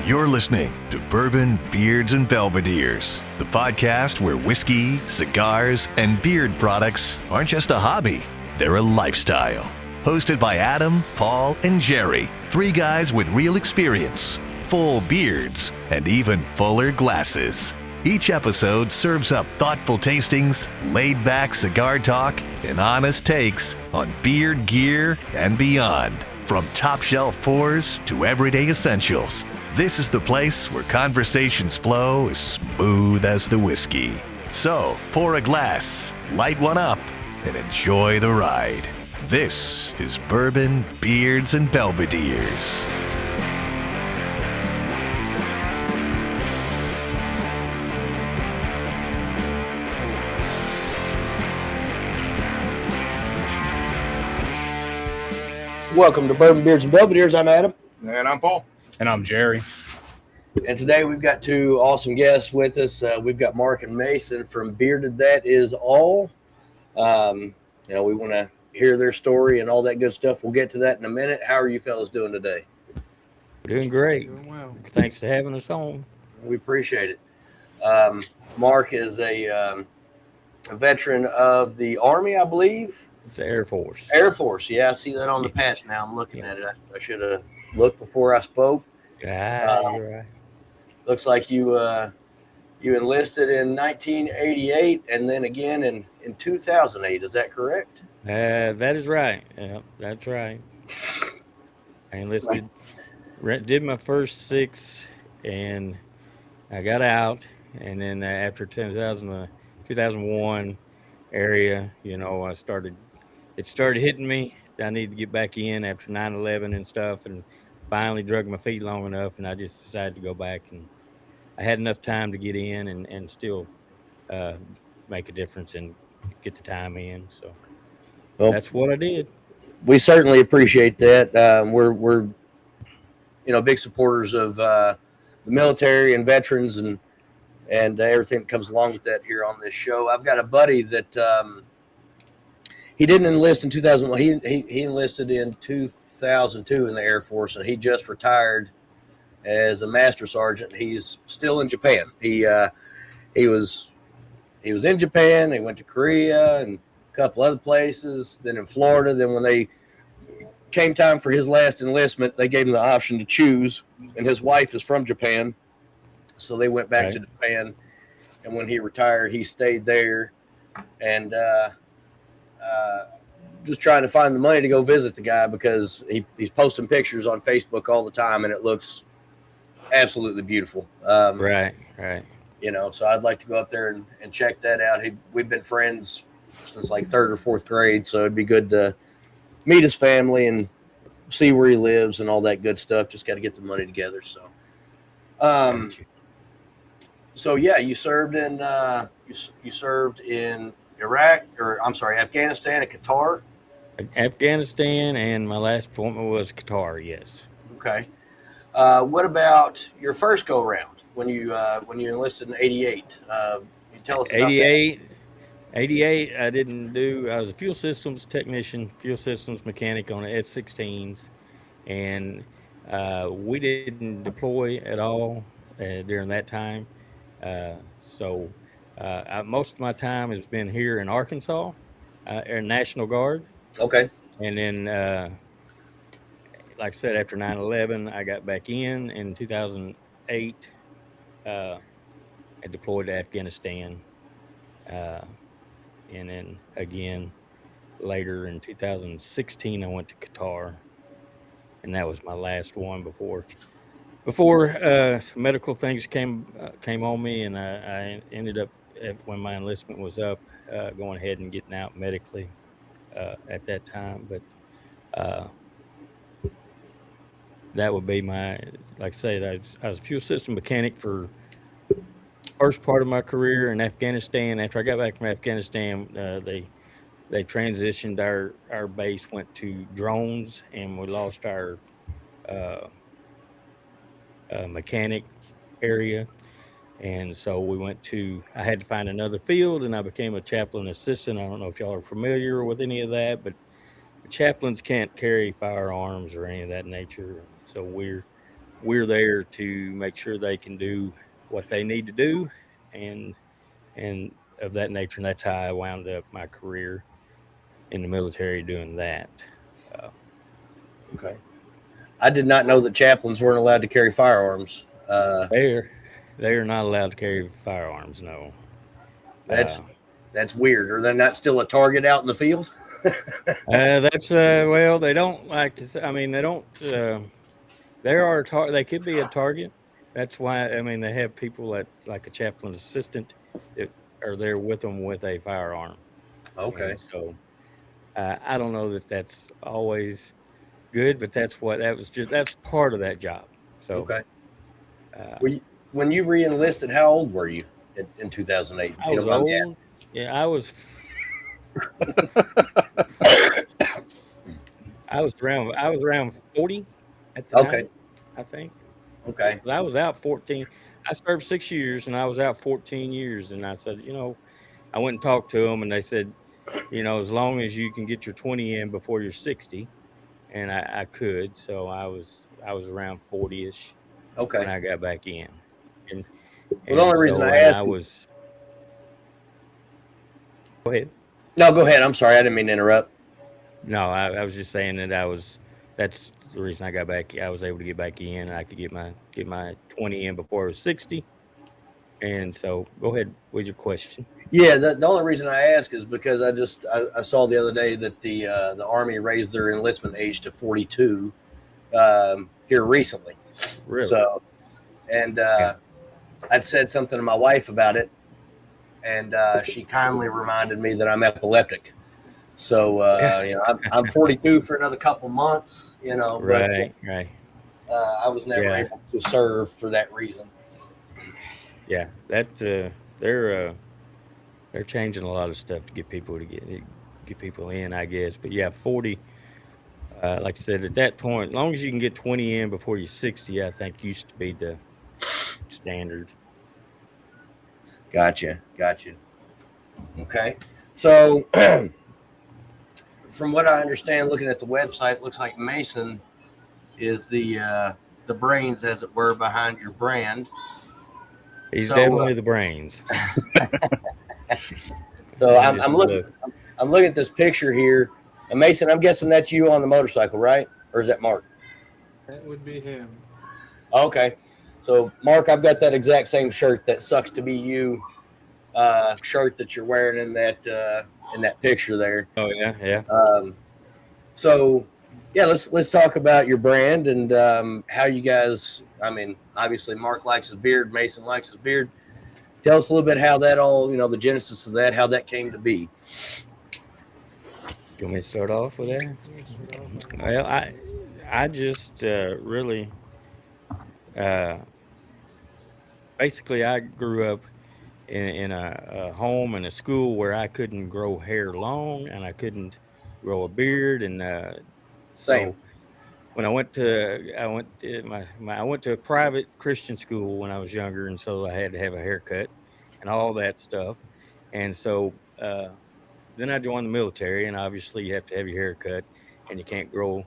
You're listening to Bourbon, Beards, and Belvederes, the podcast where whiskey, cigars, and beard products aren't just a hobby, they're a lifestyle. Hosted by Adam, Paul, and Jerry, three guys with real experience, full beards, and even fuller glasses. Each episode serves up thoughtful tastings, laid-back cigar talk, and honest takes on beard gear and beyond. From top-shelf pours to everyday essentials, this is the place where conversations flow as smooth as the whiskey. So, pour a glass, light one up, and enjoy the ride. This is Bourbon, Beards, and Belvederes. Welcome to Bourbon, Beards, and Belvederes. I'm Adam. And I'm Paul. And I'm Jerry. And today we've got two awesome guests with us. We've got Mark and Mason from Bearded That Is All. We want to hear their story and all that good stuff. We'll get to that in a minute. How are you fellas doing today? We're doing great. Doing well. Thanks for having us on. We appreciate it. Mark is a veteran of the Army, I believe. It's the Air Force. Air Force, yeah. I see that on the patch now. I'm looking at it. I should have looked before I spoke. You're right. Looks like you enlisted in 1988 and then again in 2008. Is that correct? That is right. Yeah, that's right. I enlisted, did my first 6, and I got out. And then after 2001 area, it started hitting me. I needed to get back in after 9/11 and stuff, and finally drug my feet long enough, and I just decided to go back. And I had enough time to get in and still make a difference and get the time in. So that's what I did. We certainly appreciate that. We're big supporters of the military and veterans and everything that comes along with that here on this show. I've got a buddy that he didn't enlist in 2001. He enlisted in 2002 in the Air Force, and he just retired as a master sergeant. He's still in Japan. He was in Japan. He went to Korea and a couple other places, then in Florida. Then when they came time for his last enlistment, they gave him the option to choose, and his wife is from Japan, so they went back to Japan. And when he retired, he stayed there, and just trying to find the money to go visit the guy because he's posting pictures on Facebook all the time, and it looks absolutely beautiful. Right. So I'd like to go up there and check that out. We've been friends since like 3rd or 4th grade, so it'd be good to meet his family and see where he lives and all that good stuff. Just got to get the money together. So, you served in you served in Afghanistan and Qatar. Afghanistan, and my last appointment was Qatar. Yes. Okay. What about your first go round when you enlisted in '88? You tell us about 88. 88. I was a fuel systems technician, fuel systems mechanic on the F-16s, and we didn't deploy at all during that time. Most of my time has been here in Arkansas, Air National Guard. Okay. And then, like I said, after 9/11, I got back in 2008. I deployed to Afghanistan. And then again, later in 2016, I went to Qatar. And that was my last one before some medical things came on me, and I ended up, when my enlistment was up, going ahead and getting out medically at that time. But that would be like I said, I was a fuel system mechanic for first part of my career in Afghanistan. After I got back from Afghanistan, they transitioned our base, went to drones, and we lost our mechanic area. And so I had to find another field, and I became a chaplain assistant. I don't know if y'all are familiar with any of that, but chaplains can't carry firearms or any of that nature. So we're there to make sure they can do what they need to do, and of that nature. And that's how I wound up my career in the military doing that. Uh, Okay. I did not know that chaplains weren't allowed to carry firearms. they're they're not allowed to carry firearms. No. That's Uh, that's weird. Are they not still a target out in the field? that's well, they don't like to. I mean, they don't. There are they could be a target. That's why I mean they have people that like a chaplain assistant that are there with them with a firearm, Okay. and so I don't know that that's always good, but that's part of that job. So Okay. uh, When you re-enlisted, how old were you in 2008? If I you was don't mind me old. Yeah, I was around 40 at the asking. Okay. time, I think. Okay. 'Cause I was out 14. I served 6 years and I was out 14 years. And I said, I went and talked to them and they said, as long as you can get your 20 in before you're 60, and I could. So I was around 40ish when Okay. I got back in. And Well, the and only reason so I and I ask is was go ahead. no. Go ahead. I'm sorry. I didn't mean to interrupt. No, I was just saying that's the reason I got back. I was able to get back in. I could get my 20 in before I was 60. And so go ahead with your question. Yeah. The only reason I ask is because I saw the other day that the Army raised their enlistment age to 42 here recently. Really? So and Yeah. I'd said something to my wife about it, and she kindly reminded me that I'm epileptic. So Yeah. I'm 42 for another couple months, but Right, right. I was never Yeah. able to serve for that reason. Yeah. They're changing a lot of stuff to get people in, I guess. But yeah, 40, like I said, at that point, as long as you can get 20 in before you're 60, I think used to be the standard. Gotcha. Okay. So from what I understand, looking at the website, it looks like Mason is the brains, as it were, behind your brand. He's So definitely the brains. so And I'm, just I'm looking look. I'm looking at this picture here. And Mason, I'm guessing that's you on the motorcycle, right? Or is that Mark? That would be him. Okay. So Mark, I've got that exact same shirt, that sucks to be you shirt that you're wearing in that picture there. Oh yeah, yeah. Um, so yeah, let's talk about your brand and how you guys. I mean, obviously Mark likes his beard, Mason likes his beard. Tell us a little bit how that all, the genesis of that, how that came to be. You want me to start off with that? Well, I just really uh, basically I grew up in a home and a school where I couldn't grow hair long and I couldn't grow a beard, and Same. so when I went to a private Christian school when I was younger, and so I had to have a haircut and all that stuff, and so then I joined the military, and obviously you have to have your hair cut, and you can't grow.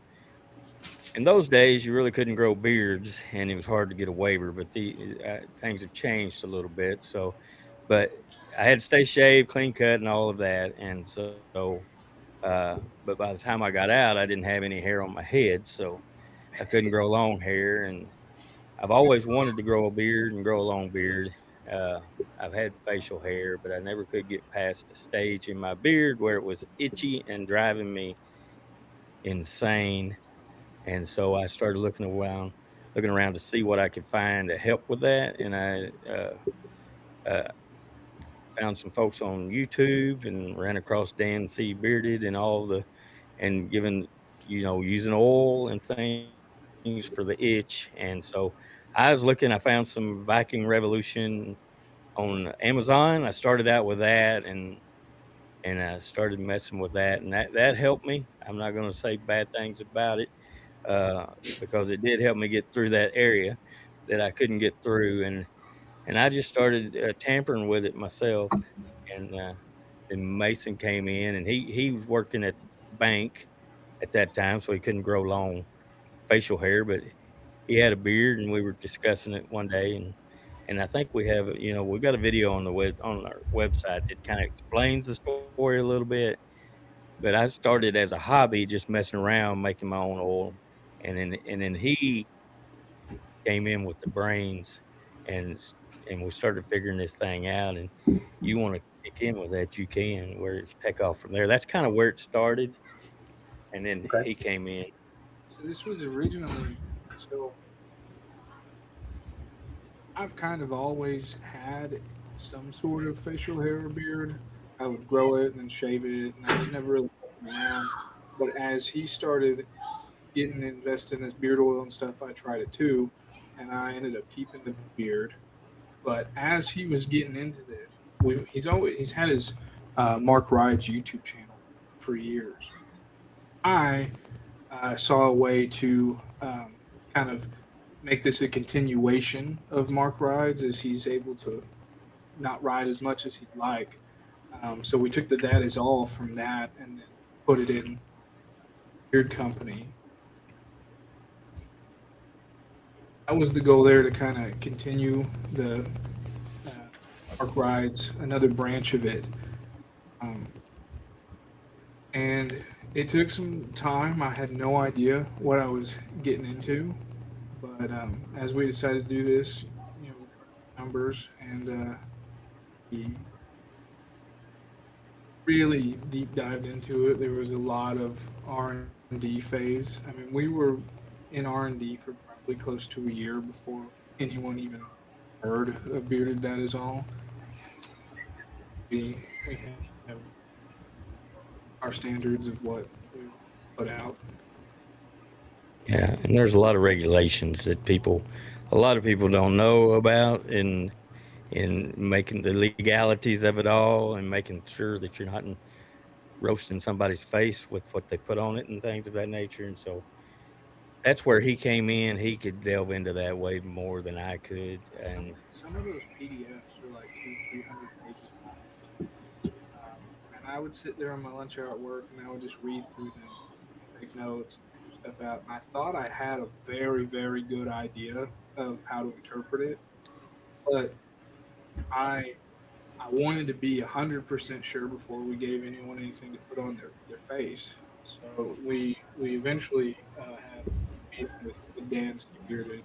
In those days, you really couldn't grow beards, and it was hard to get a waiver. But the things have changed a little bit. So, but I had to stay shaved, clean cut, and all of that. And but by the time I got out, I didn't have any hair on my head, so I couldn't grow long hair. And I've always wanted to grow a beard and grow a long beard. Uh, I've had facial hair, but I never could get past the stage in my beard where it was itchy and driving me insane. And so I started looking around to see what I could find to help with that. And I uh, found some folks on YouTube and ran across Dan C. Bearded and and using oil and things for the itch. And so I found some Viking Revolution on Amazon. I started out with that, and I started messing with that, and that helped me. I'm not going to say bad things about it, uh, because it did help me get through that area that I couldn't get through, and I just started tampering with it myself, and then Mason came in, and he was working at the bank at that time, so he couldn't grow long facial hair, but he had a beard, and we were discussing it one day, and I think we have, we've got a video on our website that kind of explains the story a little bit. But I started as a hobby, just messing around, making my own oil, and then he came in with the brains, and and we started figuring this thing out. And you want to kick in with that, you can. Where you take off from there. That's kind of where it started, and then Okay. he came in. So this was originally, so I've kind of always had some sort of facial hair or beard. I would grow it and then shave it, and I was never really around. But as he started getting invested in this beard oil and stuff, I tried it too, and I ended up keeping the beard. But as he was getting into this, he's had his Mark Ride's YouTube channel for years. I saw a way to kind of make this a continuation of Mark Rides as he's able to not ride as much as he'd like. So we took the That Is All from that and then put it in Beard Company. That was the goal there, to kind of continue the Mark Rides, another branch of it. And it took some time. I had no idea what I was getting into. But as we decided to do this, numbers, and we really deep dived into it. There was a lot of R&D phase. I mean, we were in R&D for probably close to a year before anyone even heard of Bearded That Is All. We have our standards of what we put out. Yeah, and there's a lot of regulations that a lot of people don't know about, in making the legalities of it all, and making sure that you're not roasting somebody's face with what they put on it and things of that nature. And so that's where he came in. He could delve into that way more than I could. And some of those PDFs are like 200-300 pages long. And I would sit there on my lunch hour at work, and I would just read through them, take notes, stuff out. And I thought I had a very, very good idea of how to interpret it, but I wanted to be 100% sure before we gave anyone anything to put on their face. So we eventually had a meeting with Dan Bearded,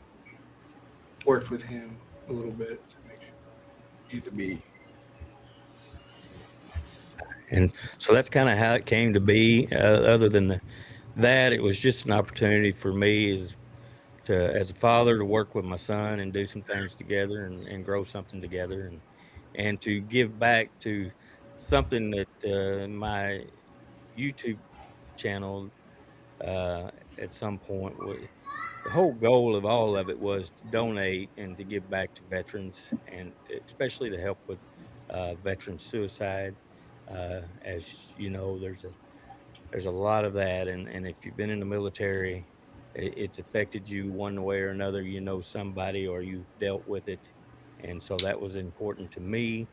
worked with him a little bit to make sure it needed to be. And so that's kind of how it came to be. Other than that, it was just an opportunity for me as a father, to work with my son and do some things together, and grow something together, and to give back to something that my YouTube channel at some point, the whole goal of all of it was to donate and to give back to veterans, and especially to help with veteran suicide. As you know, there's a lot of that, and if you've been in the military, it's affected you one way or another. You know somebody, or you've dealt with it, and so that was important to me,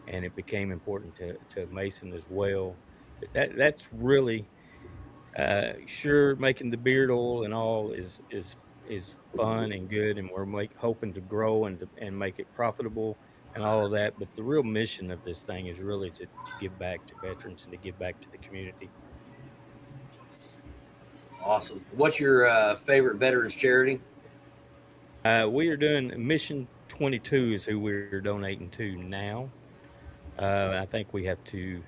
and it became important to Mason as well. But that's really sure, making the beard oil and all is fun and good, and we're hoping to grow and make it profitable and all of that. But the real mission of this thing is really to give back to veterans and to give back to the community. Awesome. What's your favorite veterans charity? We are doing Mission 22 is who we're donating to now. I think we have to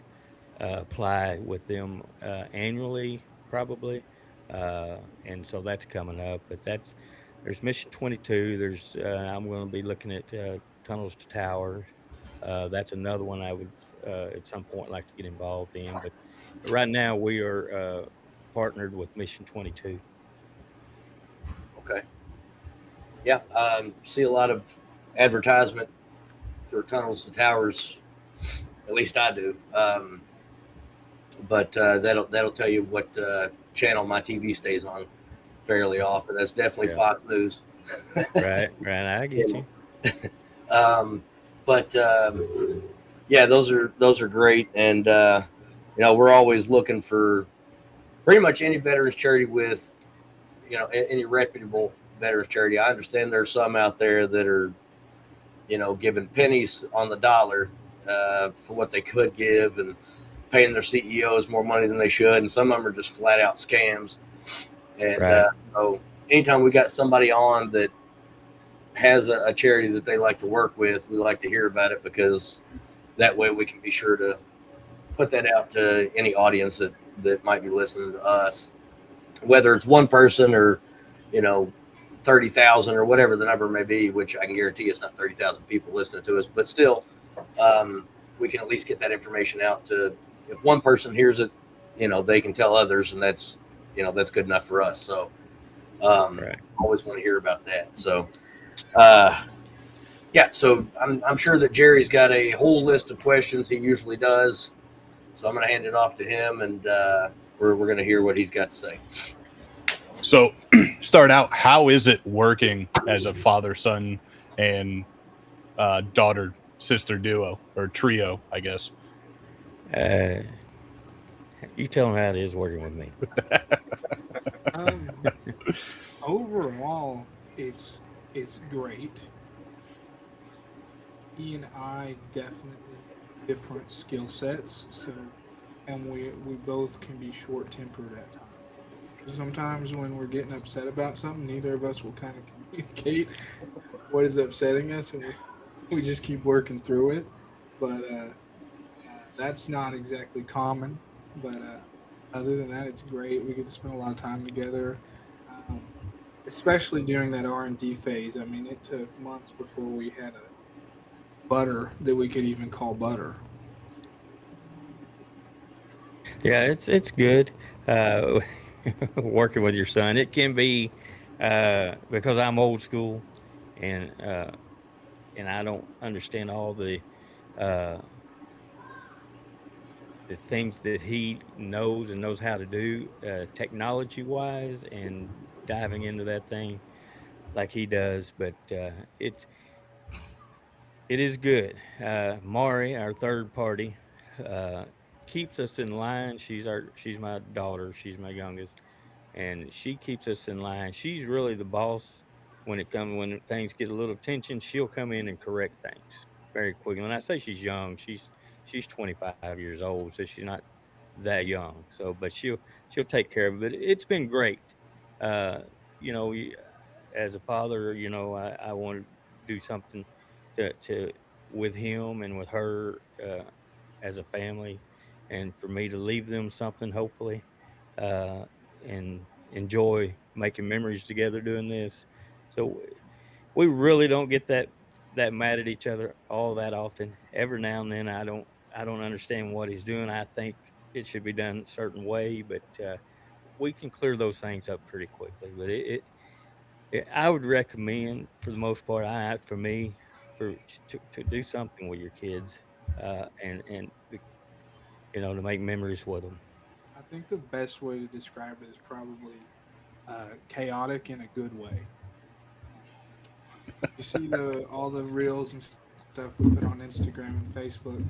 apply with them annually, probably, and so that's coming up. But there's Mission 22. There's I'm going to be looking at Tunnels to Towers. That's another one I would at some point like to get involved in. But right now we are partnered with Mission 22. Okay. Yeah, see a lot of advertisement for Tunnels to Towers. At least I do. But that'll tell you what channel my TV stays on fairly often. That's definitely Fox News. Right. I get you. But yeah, those are great, and we're always looking for pretty much any veterans charity with any reputable veterans charity. I understand there's some out there that are, giving pennies on the dollar for what they could give, and paying their CEOs more money than they should, and some of them are just flat out scams. And Right. so, anytime we got somebody on that has a charity that they like to work with, we like to hear about it, because that way we can be sure to put that out to any audience that might be listening to us, whether it's one person or, 30,000 or whatever the number may be, which I can guarantee it's not 30,000 people listening to us, but still, we can at least get that information out to, if one person hears it, they can tell others, and that's good enough for us. So, Right. always want to hear about that. So, yeah, so I'm sure that Jerry's got a whole list of questions. He usually does. So I'm going to hand it off to him, and we're going to hear what he's got to say. So, start out, how is it working as a father, son, and daughter, sister duo, or trio, I guess? You tell him how it is working with me. Overall, it's great. He and I definitely have different skill sets, and we both can be short tempered at times. Sometimes when we're getting upset about something, neither of us will kind of communicate what is upsetting us, and we just keep working through it. But that's not exactly common. But other than that, it's great. We get to spend a lot of time together, especially during that R&D phase. I mean, it took months before we had a butter that we could even call butter. Yeah, it's good. Working with your son, it can be because I'm old school, and I don't understand all uh, the things that he knows and knows how to do technology wise, and diving into that thing like he does. But it is good. Mari, our third party, uh, keeps us in line. She's my daughter. She's my youngest, and she keeps us in line. She's really the boss when things get a little tension. She'll come in and correct things very quickly. When I say she's young, she's 25 years old, so she's not that young. So, but she'll take care of it. It's been great. Uh, you know, as a father, I want to do something to with him and with her as a family, and for me to leave them something, hopefully, uh, and enjoy making memories together doing this. So we really don't get that mad at each other all that often. Every now and then, I don't understand what he's doing. I think it should be done a certain way, but we can clear those things up pretty quickly. But I would recommend, for the most part, for me, to do something with your kids, to make memories with them. I think the best way to describe it is probably chaotic in a good way. You see all the reels and stuff we put on Instagram and Facebook.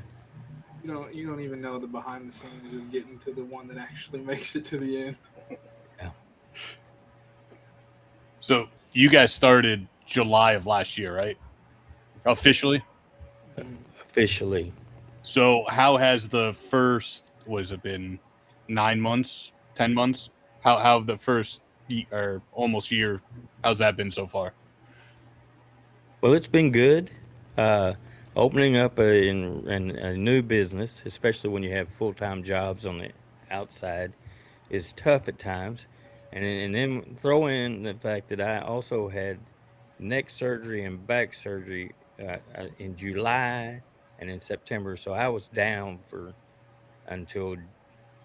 You don't even know the behind the scenes of getting to the one that actually makes it to the end. Yeah. So, you guys started July of last year, right? Officially? Officially. So, how has the first, was it been 9 months, 10 months? How the first or almost year, how's that been so far? Well, it's been good. Uh, Opening up a new business, especially when you have full time jobs on the outside, is tough at times. And then throw in the fact that I also had neck surgery and back surgery in July and in September. So I was down for until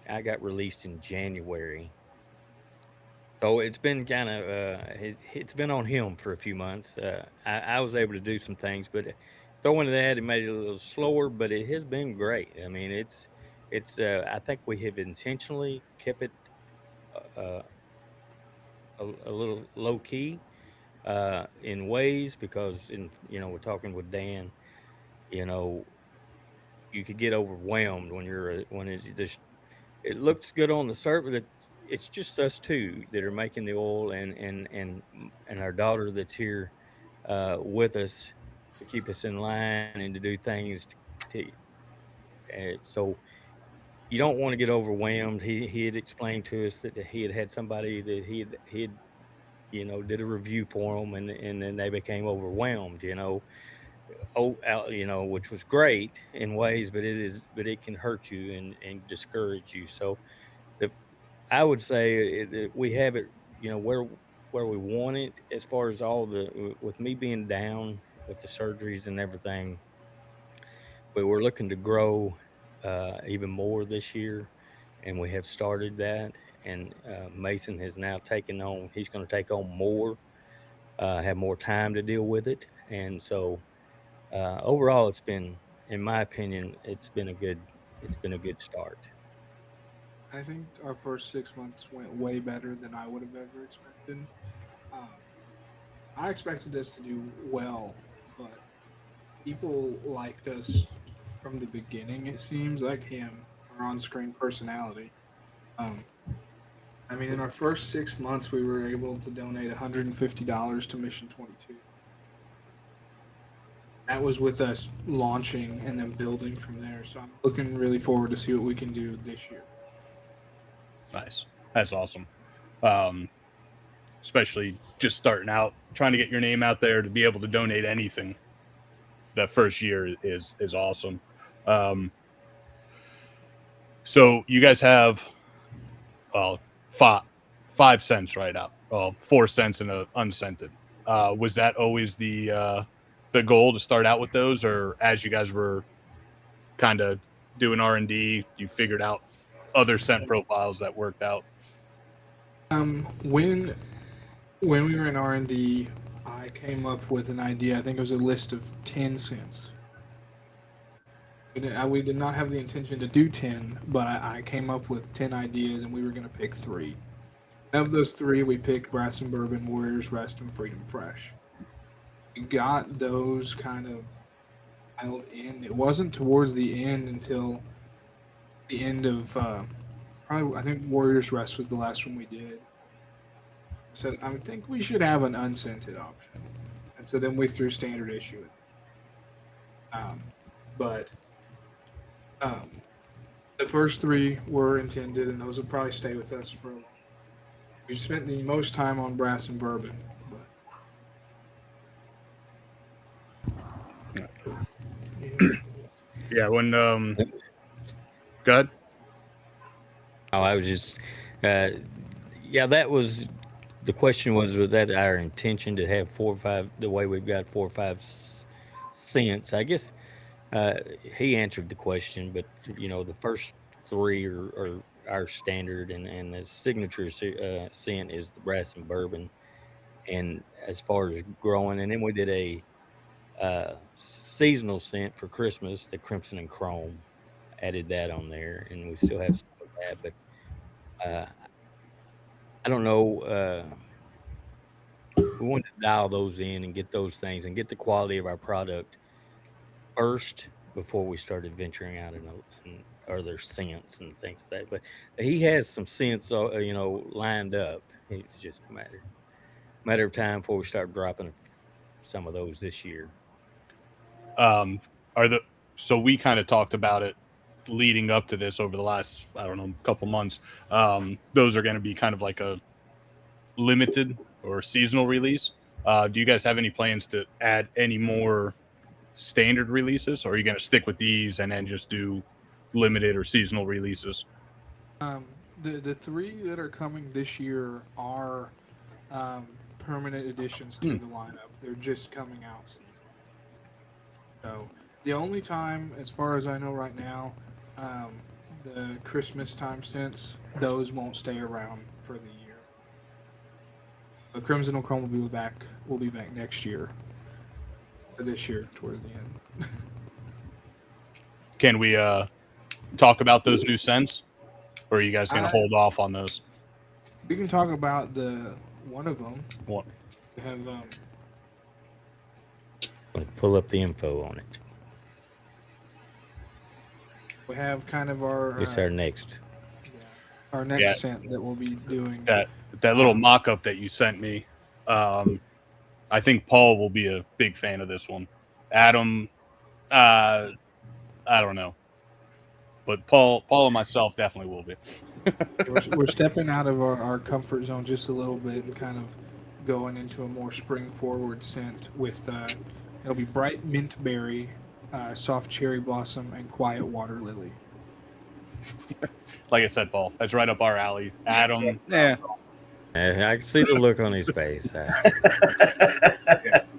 I got released in January. So it's been kind of it's been on him for a few months. I was able to do some things, but throwing that, it made it a little slower. But it has been great. I mean, it's I think we have intentionally kept it uh, a little low key in ways, because we're talking with Dan. You know, you could get overwhelmed when it's just, it looks good on the surface. it's just us two that are making the oil, and our daughter that's here with us to keep us in line and to do things so you don't want to get overwhelmed. He had explained to us that he had somebody that he had did a review for them, and then they became overwhelmed. Which was great in ways, but it can hurt you and discourage you. So the I would say that we have it, where we want it as far as all with me being down with the surgeries and everything. But we're looking to grow even more this year, and we have started that. And Mason has now taken on. He's going to take on more, have more time to deal with it, and so overall, in my opinion, it's been a good start. I think our first 6 months went way better than I would have ever expected. Um, I expected us to do well, but people liked us from the beginning. It seems like him, our on-screen personality. Um, I mean, in our first 6 months, we were able to donate $150 to Mission 22. That was with us launching and then building from there. So I'm looking really forward to see what we can do this year. Nice. That's awesome. Um, Especially just starting out, trying to get your name out there to be able to donate anything that first year is awesome. Um, so you guys have well five cents right out, well 4 cents in a unscented. Was that always the goal to start out with those, or as you guys were kind of doing R&D, you figured out other scent profiles that worked out? When we were in R&D, I came up with an idea. I think it was a list of 10 cents. We did not have the intention to do 10, but I came up with 10 ideas, and we were going to pick 3. Of those 3, we picked Brass and Bourbon, Warriors Rest, and Freedom Fresh. We got those kind of dialed in. It wasn't towards the end until the end of probably, I think Warriors Rest was the last one we did. Said, I think we should have an unscented option. And so then we threw standard issue in. But the first 3 were intended, and those will probably stay with us for a long time. We spent the most time on Brass and Bourbon. But Yeah, when go ahead. Oh, I was just, that was the question. Was that our intention to have 4 or 5 the way we've got 4 or 5 cents? I guess he answered the question, but the first 3 are our standard, and the signature scent is the Brass and Bourbon. And as far as growing, and then we did a seasonal scent for Christmas, the Crimson and Chrome. Added that on there, and we still have some of that, but I don't know. We wanted to dial those in and get those things and get the quality of our product first before we started venturing out in other scents and things like that. But he has some scents, lined up. It's just a matter of time before we start dropping some of those this year. So we kind of talked about it leading up to this over the last, I don't know, couple months. Those are going to be kind of like a limited or seasonal release. Do you guys have any plans to add any more standard releases, or are you going to stick with these and then just do limited or seasonal releases? The 3 that are coming this year are permanent additions to the lineup. They're just coming out season. So the only time, as far as I know right now, the Christmas time scents, those won't stay around for the year. The Crimson and Chrome will be back next year. For this year, towards the end. Can we talk about those new scents, or are you guys going to hold off on those? We can talk about one of them. What? We have Pull up the info on it. we have kind of our It's our next. our next scent that we'll be doing. That little mock-up that you sent me, I think Paul will be a big fan of this one. Adam, I don't know, but Paul and myself definitely will be. We're stepping out of our comfort zone just a little bit and kind of going into a more spring-forward scent with it'll be bright mint berry, soft cherry blossom, and quiet water lily. Like I said, Paul, that's right up our alley. Adam, I can see the look on his face.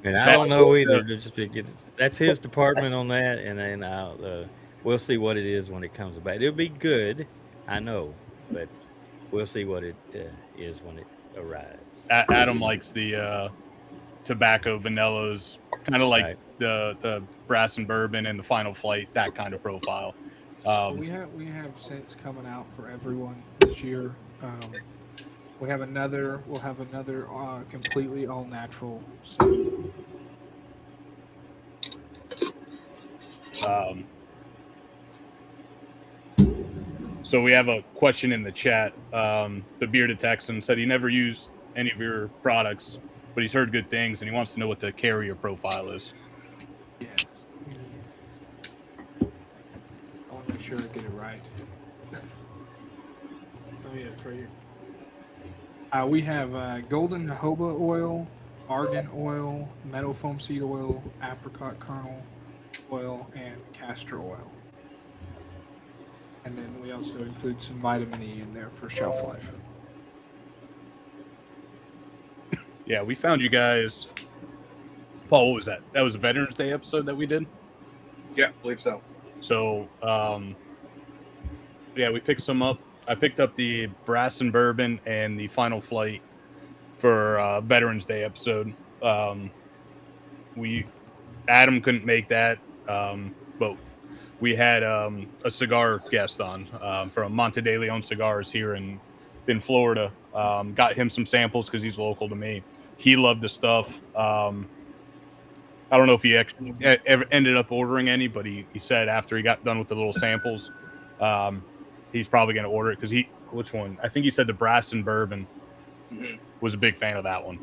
And I don't know either. That's his department on that, and then we'll see what it is when it comes about. It'll be good, I know, but we'll see what it is when it arrives. Adam likes the tobacco vanillas, kind of like the Brass and Bourbon and the Final Flight, that kind of profile. We have scents coming out for everyone this year. We'll have another completely all natural scent. So we have a question in the chat. The Bearded Texan said he never used any of your products, but he's heard good things and he wants to know what the carrier profile is. Yes. I want to make sure I get it right. Oh yeah, it's right here. We have golden jojoba oil, argan oil, meadow foam seed oil, apricot kernel oil, and castor oil. And then we also include some vitamin E in there for shelf life. Yeah, we found you guys. Paul, what was that? That was a Veterans Day episode that we did? Yeah, I believe so. So, yeah, we picked some up. I picked up the Brass and Bourbon and the Final Flight for Veterans Day episode. Adam couldn't make that, but we had a cigar guest on from Monte de Leon Cigars here in Florida. Got him some samples because he's local to me. He loved the stuff. I don't know if he actually ever ended up ordering any, but he said after he got done with the little samples, he's probably going to order it because which one? I think he said the Brass and Bourbon was a big fan of that one.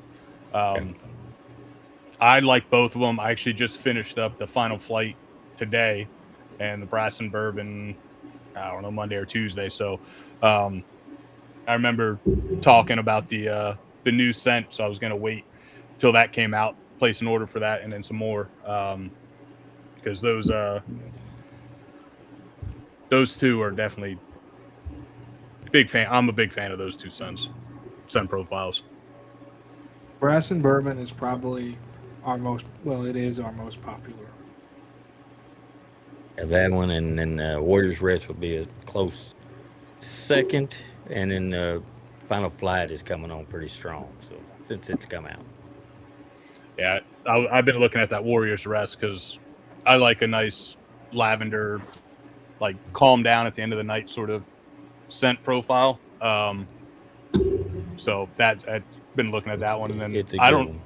I like both of them. I actually just finished up the Final Flight today and the Brass and Bourbon, I don't know, Monday or Tuesday. So I remember talking about the new scent, so I was going to wait till that came out, place an order for that, and then some more because those two are definitely big fan. I'm a big fan of those two scent profiles. Brass and Bourbon is probably our most popular. Yeah, that one and then Warrior's Rest will be a close second, and then Final Flight is coming on pretty strong. So since it's come out, yeah, I've been looking at that Warrior's Rest because I like a nice lavender, like calm down at the end of the night sort of scent profile. So that I've been looking at that one, and then I don't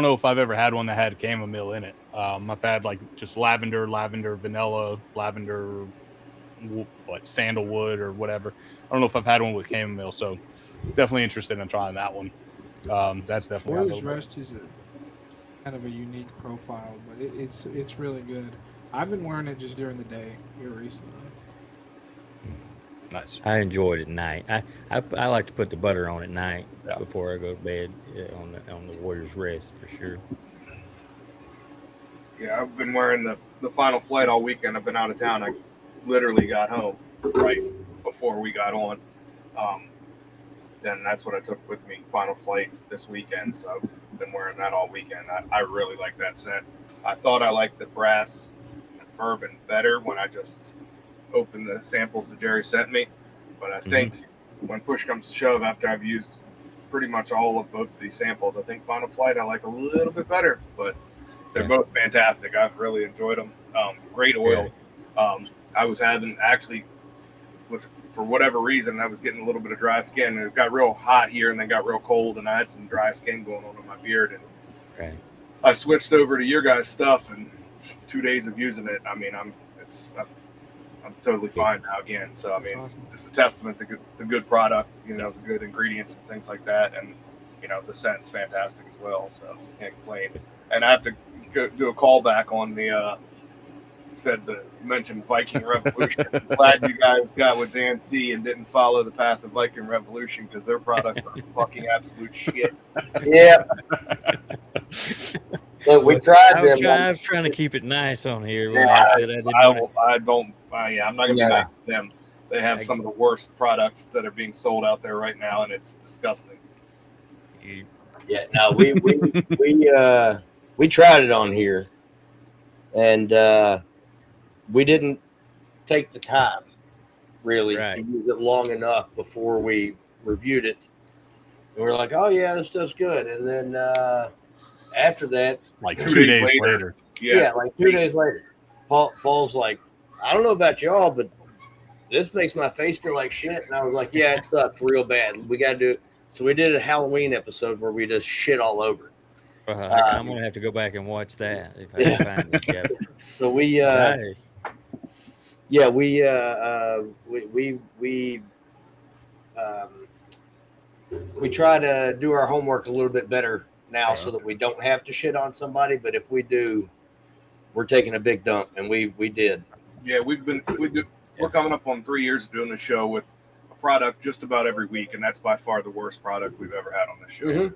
know if I've ever had one that had chamomile in it. I've had like just lavender, vanilla, lavender, like sandalwood or whatever. I don't know if I've had one with chamomile, so definitely interested in trying that one. That's definitely. Warrior's Rest is kind of a unique profile, but it's really good. I've been wearing it just during the day here recently. Nice. I enjoyed it at night. I like to put the butter on at night before I go to bed on the Warrior's Rest for sure. Yeah, I've been wearing the Final Flight all weekend. I've been out of town. I literally got home right before we got on. Then that's what I took with me, Final Flight, this weekend. So I've been wearing that all weekend. I really like that scent. I thought I liked the Brass and Bourbon better when I just opened the samples that Jerry sent me. But I think when push comes to shove, after I've used pretty much all of both of these samples, I think Final Flight I like a little bit better. But they're both fantastic. I've really enjoyed them. Great oil. I was having for whatever reason, I was getting a little bit of dry skin. It got real hot here and then got real cold, and I had some dry skin going on in my beard. And I switched over to your guys' stuff, and 2 days of using it, I mean, I'm totally fine now again. So I That's mean, awesome. just a testament to the good product, you know, the good ingredients and things like that, and you know, the scent's fantastic as well. So can't complain. And I have to do a callback on the mentioned Viking Revolution. Glad you guys got with Dan C and didn't follow the path of Viking Revolution, because their products are fucking absolute shit. Yeah. Look, we tried I was, them. I was trying to keep it nice on here. When I said I didn't want to. I'm not gonna be nice to them. They have some of the worst products that are being sold out there right now, and it's disgusting. Yeah, no, we tried it on here, and we didn't take the time really to use it long enough before we reviewed it. And we're like, oh yeah, this stuff's good. And then after that, like 2 days later. Yeah, like 2 days later, Paul's like, I don't know about y'all, but this makes my face feel like shit. And I was like, yeah, it sucks real bad. We got to do it. So we did a Halloween episode where we just shit all over. I'm gonna have to go back and watch that if I can find it. Yeah. So we try to do our homework a little bit better now, so that we don't have to shit on somebody. But if we do, we're taking a big dump, and we did. Yeah, we're coming up on 3 years doing the show with a product just about every week, and that's by far the worst product we've ever had on this show. Mm-hmm.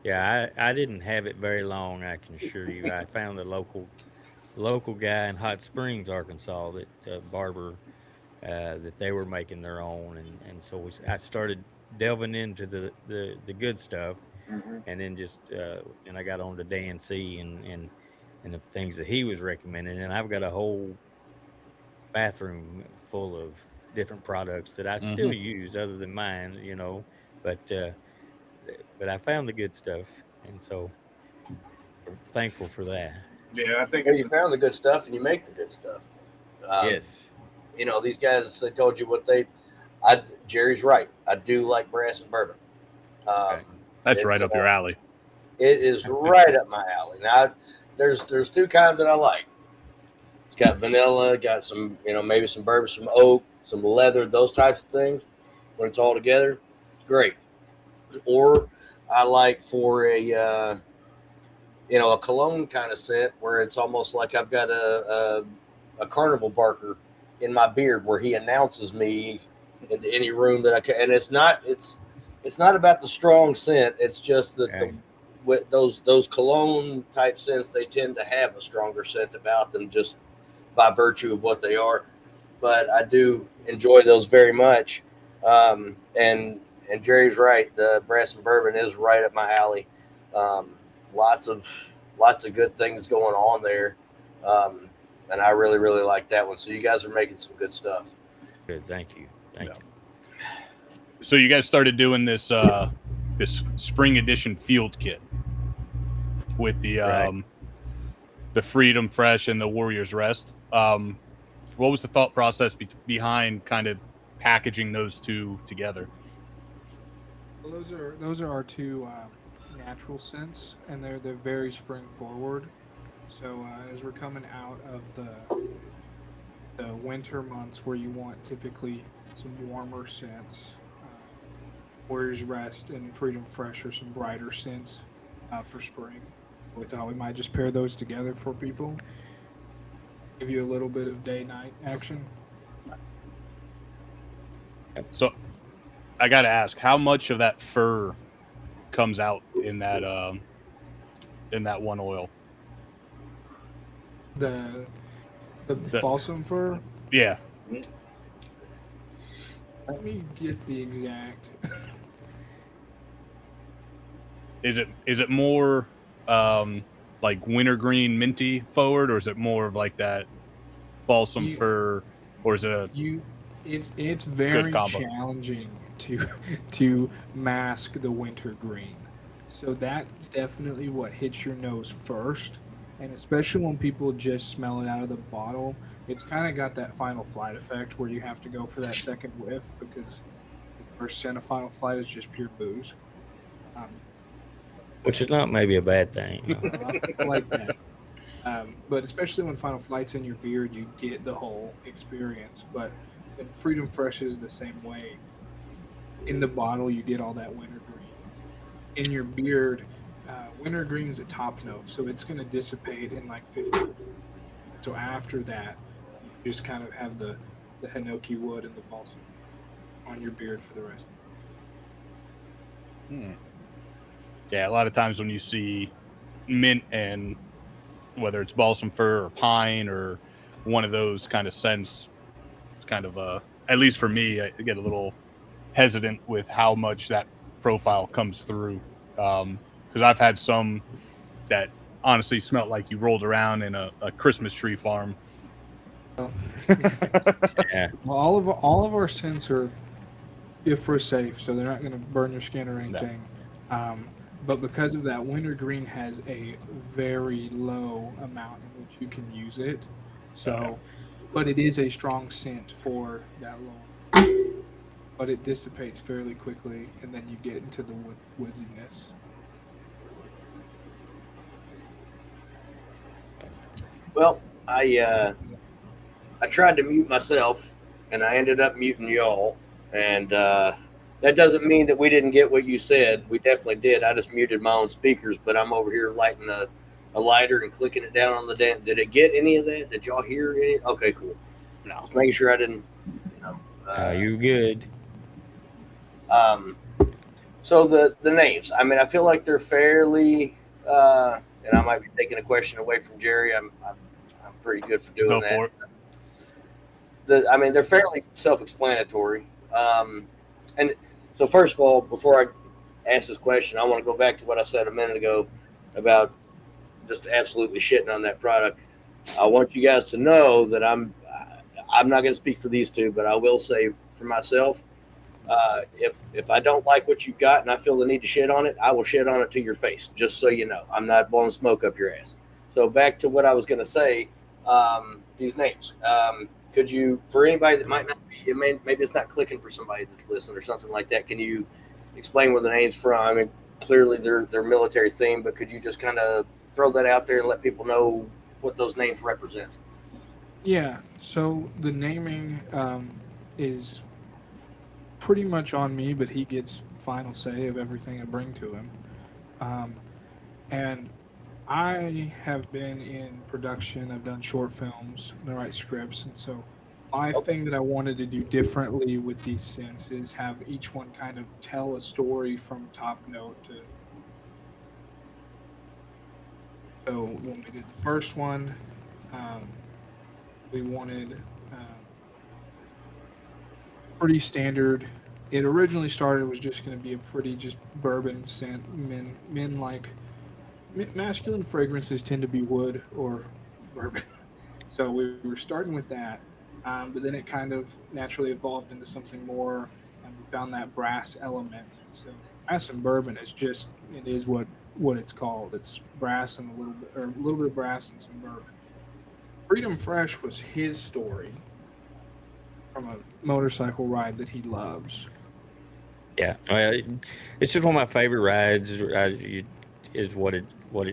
Yeah, I didn't have it very long, I can assure you. I found a local guy in Hot Springs, Arkansas, that barber, that they were making their own, and so I started delving into the good stuff, and then and I got on to Dan C and the things that he was recommending, and I've got a whole bathroom full of different products that I still use other than mine, you know, but I found the good stuff, and so I'm thankful for that. Yeah, I think you found the good stuff, and you make the good stuff. Yes. You know, these guys, they told you what Jerry's right. I do like Brass and Bourbon. That's right up your alley. It is right up my alley. Now, there's two kinds that I like. It's got vanilla, got some, you know, maybe some bourbon, some oak, some leather, those types of things. When it's all together, great. Or I like for a cologne kind of scent where it's almost like I've got a carnival barker in my beard, where he announces me into any room that I can. And it's not about the strong scent. It's just that with those cologne type scents, they tend to have a stronger scent about them just by virtue of what they are. But I do enjoy those very much. And Jerry's right. The Brass and Bourbon is right up my alley. Lots of good things going on there. And I really, really like that one. So you guys are making some good stuff. Good. Thank you. Thank you. So you guys started doing this this spring edition field kit with the Freedom Fresh and the Warrior's Rest. What was the thought process behind kind of packaging those two together? Well, those are our two natural scents, and they're very spring forward. So as we're coming out of the winter months, where you want typically some warmer scents, Warrior's Rest and Freedom Fresh are some brighter scents for spring. We thought we might just pair those together for people, give you a little bit of day-night action. So I got to ask, how much of that fur comes out in that one oil? The balsam fur? Yeah. Let me get the exact. Is it more like wintergreen minty forward, or is it more of like that balsam fur, or is it it's very challenging to mask the wintergreen. So that's definitely what hits your nose first. And especially when people just smell it out of the bottle, it's kind of got that final flight effect where you have to go for that second whiff, because the first scent of final flight is just pure booze. Which is not maybe a bad thing. I like that. But especially when Final Flight's in your beard, you get the whole experience. But and Freedom Fresh is the same way. In the bottle, you get all that wintergreen. In your beard, wintergreen's a top note, so it's going to dissipate in like 15. So after that, you just kind of have the hinoki wood and the balsam on your beard for the rest. Yeah, a lot of times when you see mint and whether it's balsam fir or pine or one of those kind of scents, it's kind of at least for me, I get a little hesitant with how much that profile comes through. Because I've had some that honestly smelled like you rolled around in a Christmas tree farm. Yeah. Well, all of our scents are IFRA safe, so they're not going to burn your skin or anything. But because of that, wintergreen has a very low amount in which you can use it. So, but it is a strong scent for that long. But it dissipates fairly quickly, and then you get into the woodsiness. Well, I tried to mute myself, and I ended up muting y'all. And that doesn't mean that we didn't get what you said. We definitely did. I just muted my own speakers, but I'm over here lighting a lighter and clicking it down on the damn. Did it get any of that? Did y'all hear any? Okay, cool. No. Just making sure I didn't. You're good. So the names. I mean, I feel like they're fairly. And I might be taking a question away from Jerry. I'm pretty good for doing that. For it. I mean, they're fairly self-explanatory. And so, first of all, before I ask this question, I want to go back to what I said a minute ago about just absolutely shitting on that product. I want you guys to know that I'm not going to speak for these two, but I will say for myself, if I don't like what you've got and I feel the need to shit on it, I will shit on it to your face, just so you know. I'm not blowing smoke up your ass. So back to what I was going to say, these names. Could you, for anybody that might not be, maybe it's not clicking for somebody that's listening or something like that, can you explain where the name's from? I mean, clearly they're military themed, but could you just kind of throw that out there and let people know what those names represent? Yeah, so the naming is pretty much on me, but he gets final say of everything I bring to him. And I have been in production. I've done short films, I write scripts, and so my thing that I wanted to do differently with these scents is have each one kind of tell a story from top note to. So when we did the first one, we wanted pretty standard. It originally started was just going to be a pretty just bourbon scent. Men like masculine fragrances tend to be wood or bourbon, so we were starting with that. But then it kind of naturally evolved into something more, and we found that brass element. So brass and bourbon is just it is what it's called. It's brass and a little bit of brass and some bourbon. Freedom Fresh was his story from a motorcycle ride that he loves. Yeah, it's just one of my favorite rides. Is what it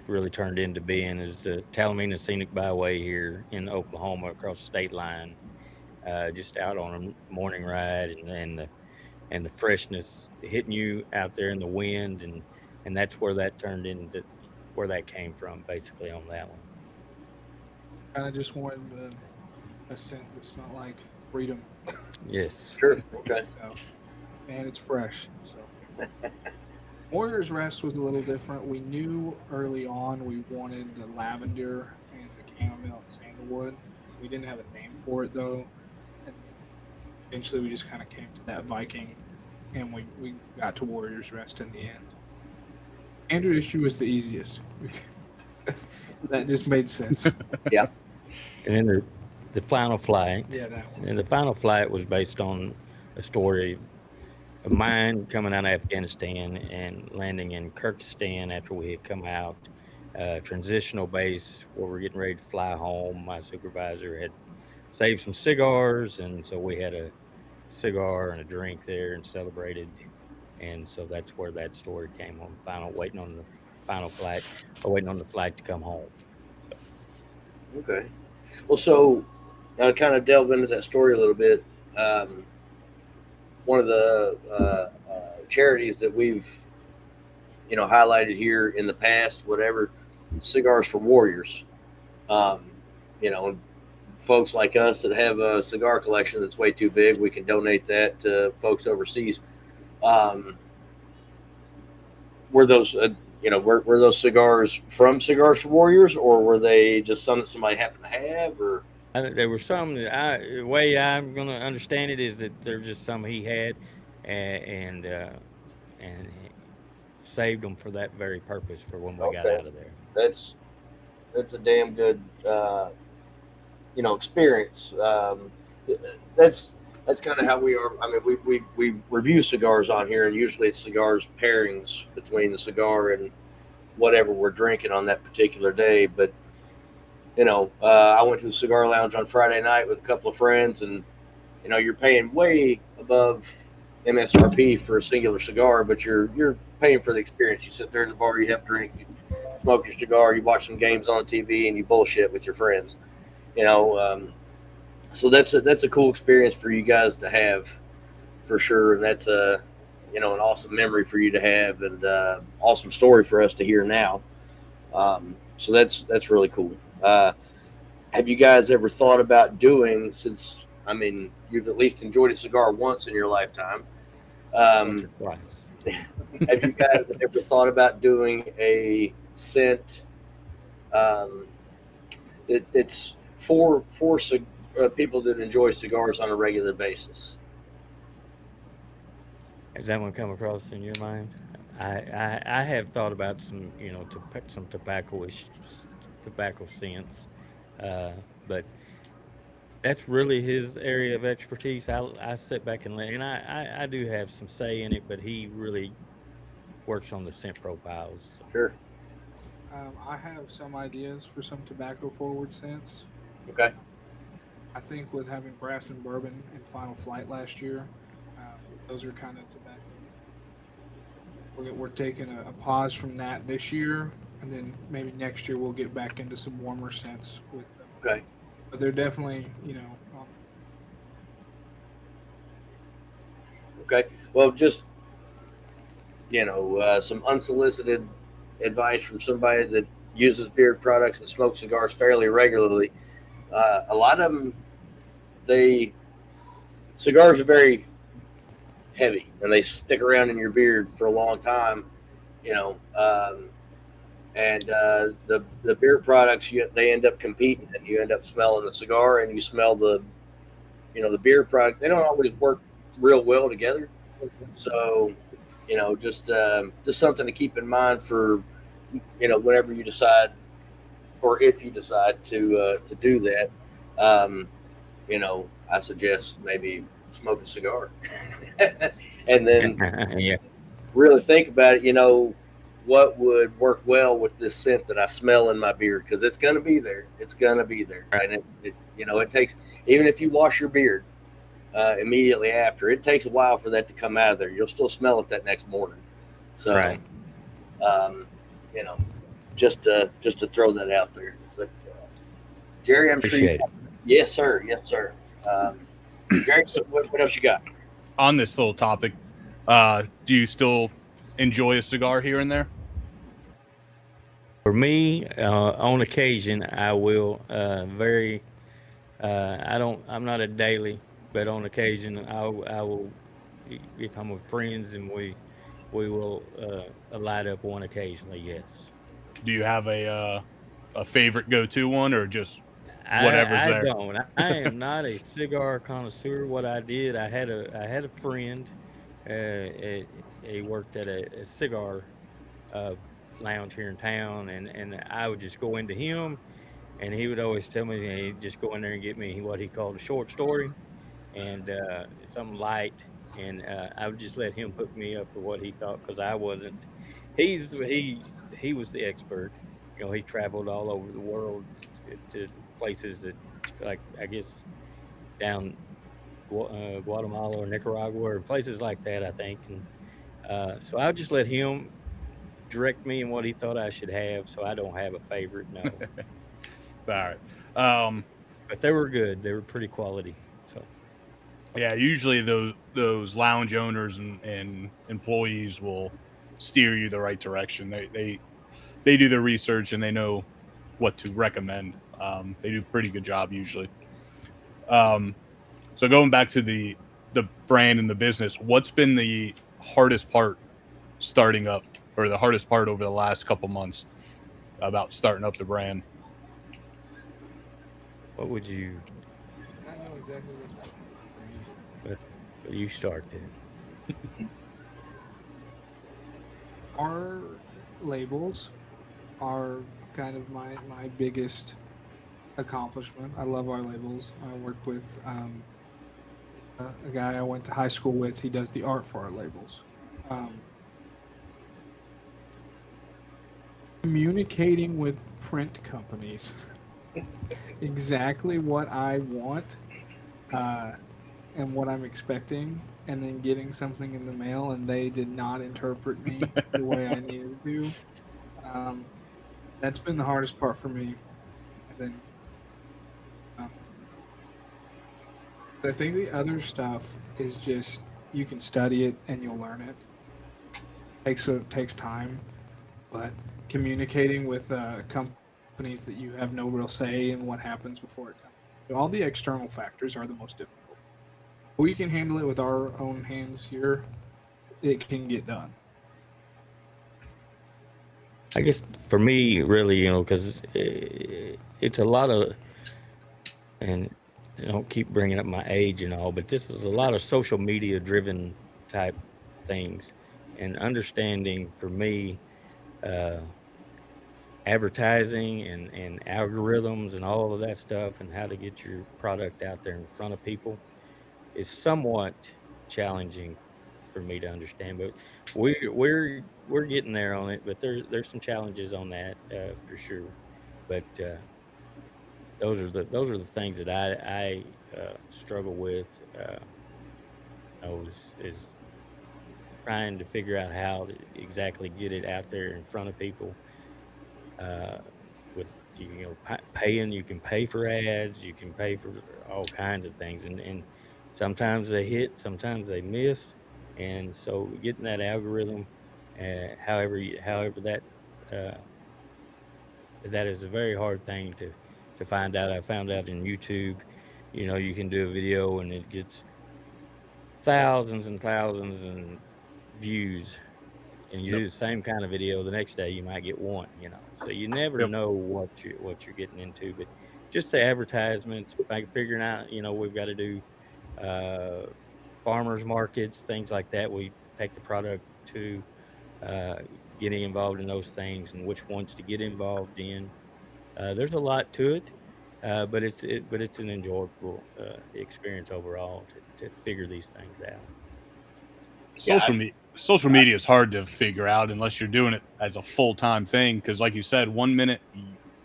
really turned into being is the Talamina Scenic Byway here in Oklahoma across the state line. Just out on a morning ride, and the freshness hitting you out there in the wind, and that's where that turned into where that came from, basically on that one. Kind of just wanted a scent that smelled like freedom. Yes. Sure. Okay. So, and it's fresh. So Warrior's Rest was a little different. We knew early on we wanted the lavender and the chamomile and sandalwood. We didn't have a name for it though. And eventually we just kind of came to that Viking, and we got to Warrior's Rest in the end. Andrew issue was the easiest. That just made sense. Yeah. And then the final flight. Yeah, that one. And the final flight was based on a story of mine coming out of Afghanistan and landing in Kyrgyzstan after we had come out. Transitional base where we're getting ready to fly home. My supervisor had saved some cigars, and so we had a cigar and a drink there and celebrated. And so that's where that story came on. Waiting on the final flight, or waiting on the flight to come home. Okay. Well, so now to kind of delve into that story a little bit, one of the charities that we've highlighted here in the past, whatever, Cigars for Warriors. Um, folks like us that have a cigar collection that's way too big, we can donate that to folks overseas. Um, were those were those cigars from Cigars for Warriors, or were they just some that somebody happened to have, or There were some that the way I'm going to understand it is that they're just some he had, and he saved them for that very purpose for when we got okay, out of there. that's a damn good experience. That's kind of how we are. I mean, we review cigars on here, and usually it's cigars pairings between the cigar and whatever we're drinking on that particular day. But I went to a cigar lounge on Friday night with a couple of friends, and you're paying way above MSRP for a singular cigar, but you're paying for the experience. You sit there in the bar, you have a drink, you smoke your cigar, you watch some games on TV, and you bullshit with your friends. So that's a cool experience for you guys to have, for sure, and that's an awesome memory for you to have, and awesome story for us to hear now. So that's really cool. Have you guys ever thought about doing, since you've at least enjoyed a cigar once in your lifetime? Have you guys ever thought about doing a scent? It's for people that enjoy cigars on a regular basis. Has that one come across in your mind? I have thought about some, some tobacco scents, but that's really his area of expertise. I sit back and I do have some say in it, but he really works on the scent profiles. Sure. I have some ideas for some tobacco forward scents. Okay. I think with having Brass and Bourbon in Final Flight last year, those are kind of tobacco. We're taking a pause from that this year, and then maybe next year we'll get back into some warmer scents with them. Okay. But they're definitely, Okay. Well, just some unsolicited advice from somebody that uses beard products and smokes cigars fairly regularly. A lot of them, cigars are very heavy and they stick around in your beard for a long time, and the beard products, they end up competing, and you end up smelling the cigar and you smell the beard product. They don't always work real well together. So, just something to keep in mind for, whenever you decide, or if you decide to do that. I suggest maybe smoke a cigar and then Yeah. really think about it. What would work well with this scent that I smell in my beard, because it's going to be there. It's going to be there. And it takes, even if you wash your beard immediately after, it takes a while for that to come out of there. You'll still smell it that next morning. So, Right. Just to throw that out there. But Jerry, I'm Appreciate sure it. Yes, sir. Yes, sir. Jerry, what else you got? On this little topic, do you still enjoy a cigar here and there? For me, on occasion, I will. I'm not a daily, but on occasion, I will. If I'm with friends and we will light up one occasionally. Yes. Do you have a favorite go-to one, or just whatever's I there? don't. I am not a cigar connoisseur. What I did, I had a friend. He worked at a cigar lounge here in town, and I would just go into him, and he would always tell me, he'd just go in there and get me what he called a short story, and something light, and I would just let him hook me up with what he thought, because I wasn't. He was the expert. He traveled all over the world to places that, like, I guess down Guatemala or Nicaragua or places like that, I think. And so I would just let him direct me in what he thought I should have. So I don't have a favorite. No. All right. But they were good. They were pretty quality. So Yeah, usually those lounge owners and employees will steer you the right direction. They do their research and they know what to recommend. They do a pretty good job usually. Um, so going back to the brand and the business, what's been the hardest part starting up, or the hardest part over the last couple months about starting up the brand? what would you? I know exactly what's But you start then. our labels are kind of my biggest accomplishment. I love our labels. I work with a guy I went to high school with. He does the art for our labels. Communicating with print companies exactly what I want and what I'm expecting, and then getting something in the mail and they did not interpret me the way I needed to. That's been the hardest part for me. And then I think the other stuff is just you can study it and you'll learn it. Takes time, but communicating with companies that you have no real say in what happens before it comes. All the external factors are the most difficult. We can handle it with our own hands here. It can get done. I guess for me, really, because it's a lot of, and I don't keep bringing up my age and all, but this is a lot of social media driven type things, and understanding for me, advertising and algorithms and all of that stuff, and how to get your product out there in front of people is somewhat challenging for me to understand. But we're getting there on it. But there's some challenges on that for sure. But those are the things that I struggle with. Is trying to figure out how to exactly get it out there in front of people. With paying, you can pay for ads, you can pay for all kinds of things, and sometimes they hit, sometimes they miss, and so getting that algorithm, however that that is a very hard thing to find out. I found out in YouTube, you can do a video and it gets thousands and thousands and views, and you do the same kind of video the next day, you might get one. So you never know what you're getting into. But just the advertisements, figuring out, we've got to do farmers markets, things like that. We take the product to getting involved in those things and which ones to get involved in. There's a lot to it, but it's an enjoyable experience overall to figure these things out. Social media is hard to figure out unless you're doing it as a full-time thing, because like you said, 1 minute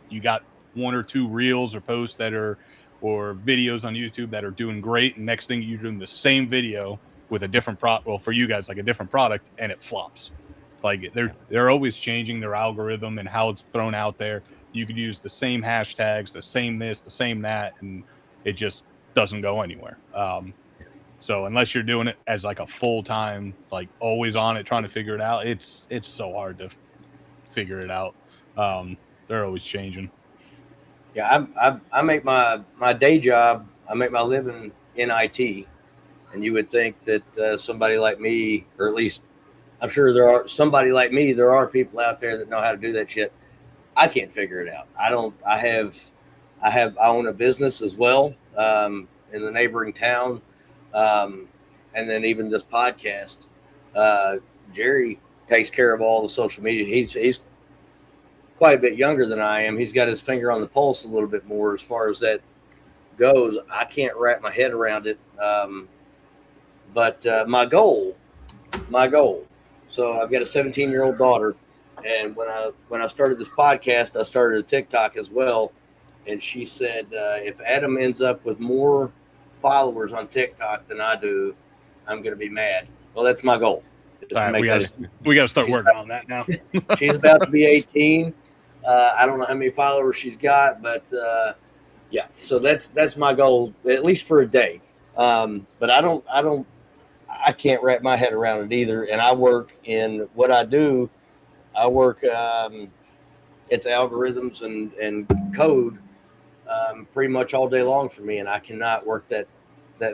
you got one or two reels or posts or videos on YouTube that are doing great, and next thing you're doing the same video with a different for you guys, like a different product, and it flops. Like they're always changing their algorithm and how it's thrown out there. You could use the same hashtags, the same this, the same that, and it just doesn't go anywhere. So unless you're doing it as like a full-time, like always on it, trying to figure it out, it's so hard to figure it out. They're always changing. Yeah, I make my day job, I make my living in IT, and you would think that somebody like me, or at least I'm sure there are people out there that know how to do that shit. I can't figure it out. I own a business as well in the neighboring town. And then even this podcast, Jerry takes care of all the social media. He's quite a bit younger than I am. He's got his finger on the pulse a little bit more as far as that goes. I can't wrap my head around it. But my goal. So I've got a 17-year-old daughter, and when I started this podcast, I started a TikTok as well. And she said, if Adam ends up with more followers on TikTok than I do, I'm going to be mad. Well, that's my goal. All right, we got to start working on that now. She's about to be 18. I don't know how many followers she's got, but yeah. So that's my goal, at least for a day. But I can't wrap my head around it either. And I work in what I do. I work. It's algorithms and code pretty much all day long for me, and I cannot work that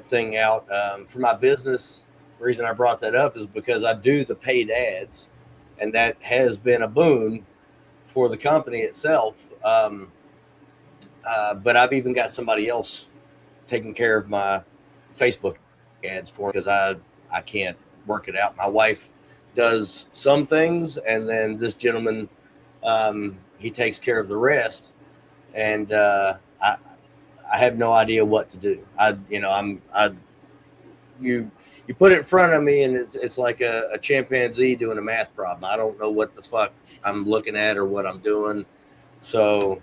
thing out. For my business, the reason I brought that up is because I do the paid ads, and that has been a boon for the company itself. But I've even got somebody else taking care of my Facebook ads for me because I can't work it out. My wife does some things, and then this gentleman, he takes care of the rest. And I have no idea what to do. You put it in front of me, and it's like a chimpanzee doing a math problem. I don't know what the fuck I'm looking at or what I'm doing. So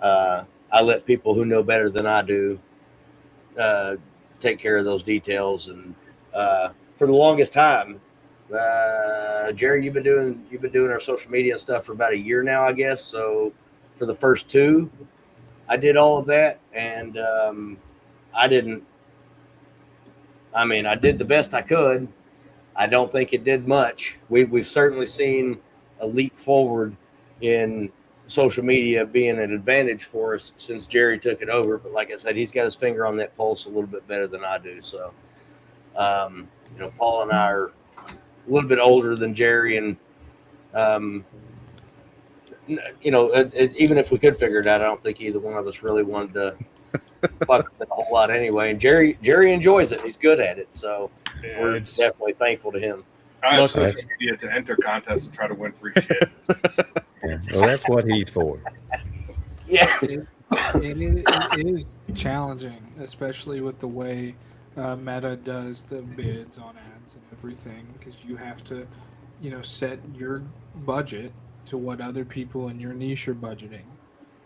I let people who know better than I do take care of those details. And for the longest time, Jerry, you've been doing our social media and stuff for about a year now, I guess. So for the first 2, I did all of that, and I did the best I could. I don't think it did much. We've certainly seen a leap forward in social media being an advantage for us since Jerry took it over. But like I said, he's got his finger on that pulse a little bit better than I do. So, Paul and I are a little bit older than Jerry, and even if we could figure it out, I don't think either one of us really wanted to fuck with it a whole lot anyway. And Jerry enjoys it. He's good at it. So we're definitely thankful to him. I have social media to enter contests and try to win free shit. Yeah. Well, that's what he's for. Yeah. It is challenging, especially with the way Meta does the bids on ads and everything, because you have to, set your budget to what other people in your niche are budgeting.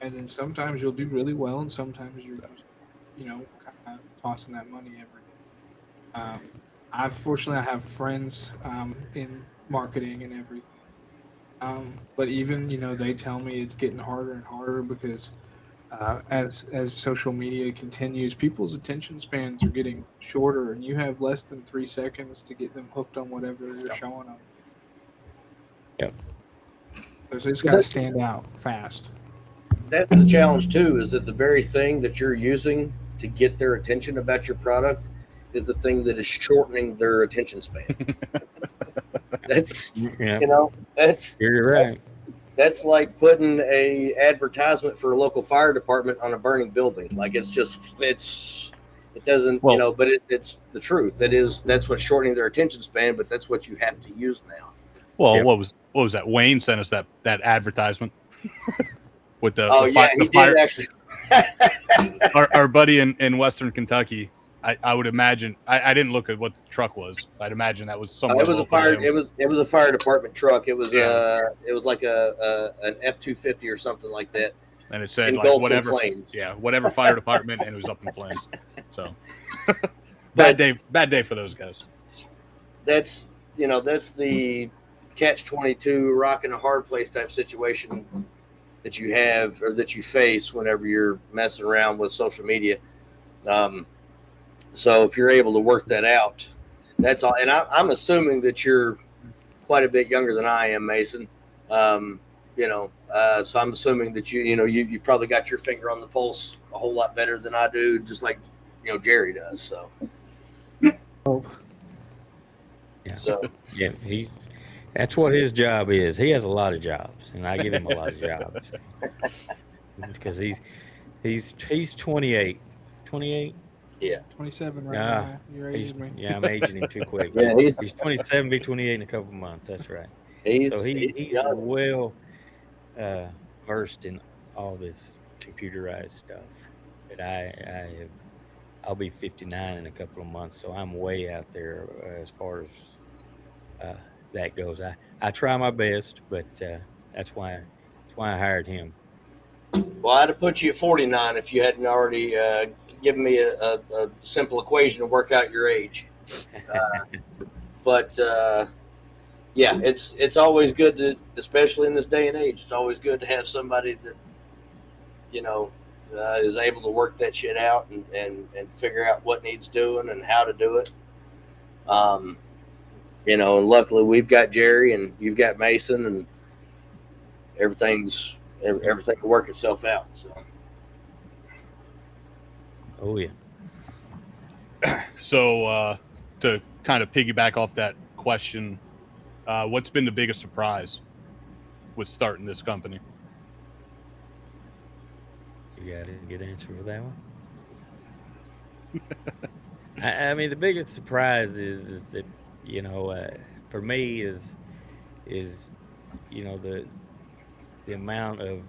And then sometimes you'll do really well, and sometimes you're, kind of tossing that money every day. I have friends in marketing and everything. But even, they tell me it's getting harder and harder because as social media continues, people's attention spans are getting shorter, and you have less than 3 seconds to get them hooked on whatever you're showing them. Yep. So it's got to stand out fast. That's the challenge too, is that the very thing that you're using to get their attention about your product is the thing that is shortening their attention span. You're right. That's like putting a advertisement for a local fire department on a burning building. Like it doesn't, but it's the truth. That's what's shortening their attention span, but that's what you have to use now. Well, what was that? Wayne sent us that advertisement with the he fire. did actually. our buddy in Western Kentucky. I would imagine. I didn't look at what the truck was. I'd imagine that was somewhere. It was a fire. It was a fire department truck. It was like an F-250 or something like that. And it said like whatever fire department, and it was up in flames. So bad day for those guys. That's the catch-22, rock in a hard place type situation that you have or that you face whenever you're messing around with social media. So if you're able to work that out, that's all. And I'm assuming that you're quite a bit younger than I am, Mason. So I'm assuming that you probably got your finger on the pulse a whole lot better than I do, just like Jerry does. So. Yeah. So yeah, that's what his job is. He has a lot of jobs, and I give him a lot of jobs because he's 28. 28? Yeah. 27 right now. You're aging me. Yeah, I'm aging him too quick. Yeah, he's 27, be 28 in a couple months. That's right. He's well versed in all this computerized stuff. But I'll be 59 in a couple of months, so I'm way out there as far as that goes. I try my best, but that's why I hired him. Well, I'd have put you at 49 if you hadn't already given me a simple equation to work out your age. But yeah, it's always good to, especially in this day and age, it's always good to have somebody that you know is able to work that shit out and figure out what needs doing and how to do it. Um, and luckily we've got Jerry and you've got Mason, and everything will work itself out. So. Oh yeah. So to kind of piggyback off that question, what's been the biggest surprise with starting this company? You got a good answer for that one? I mean, the biggest surprise is that, for me is the amount of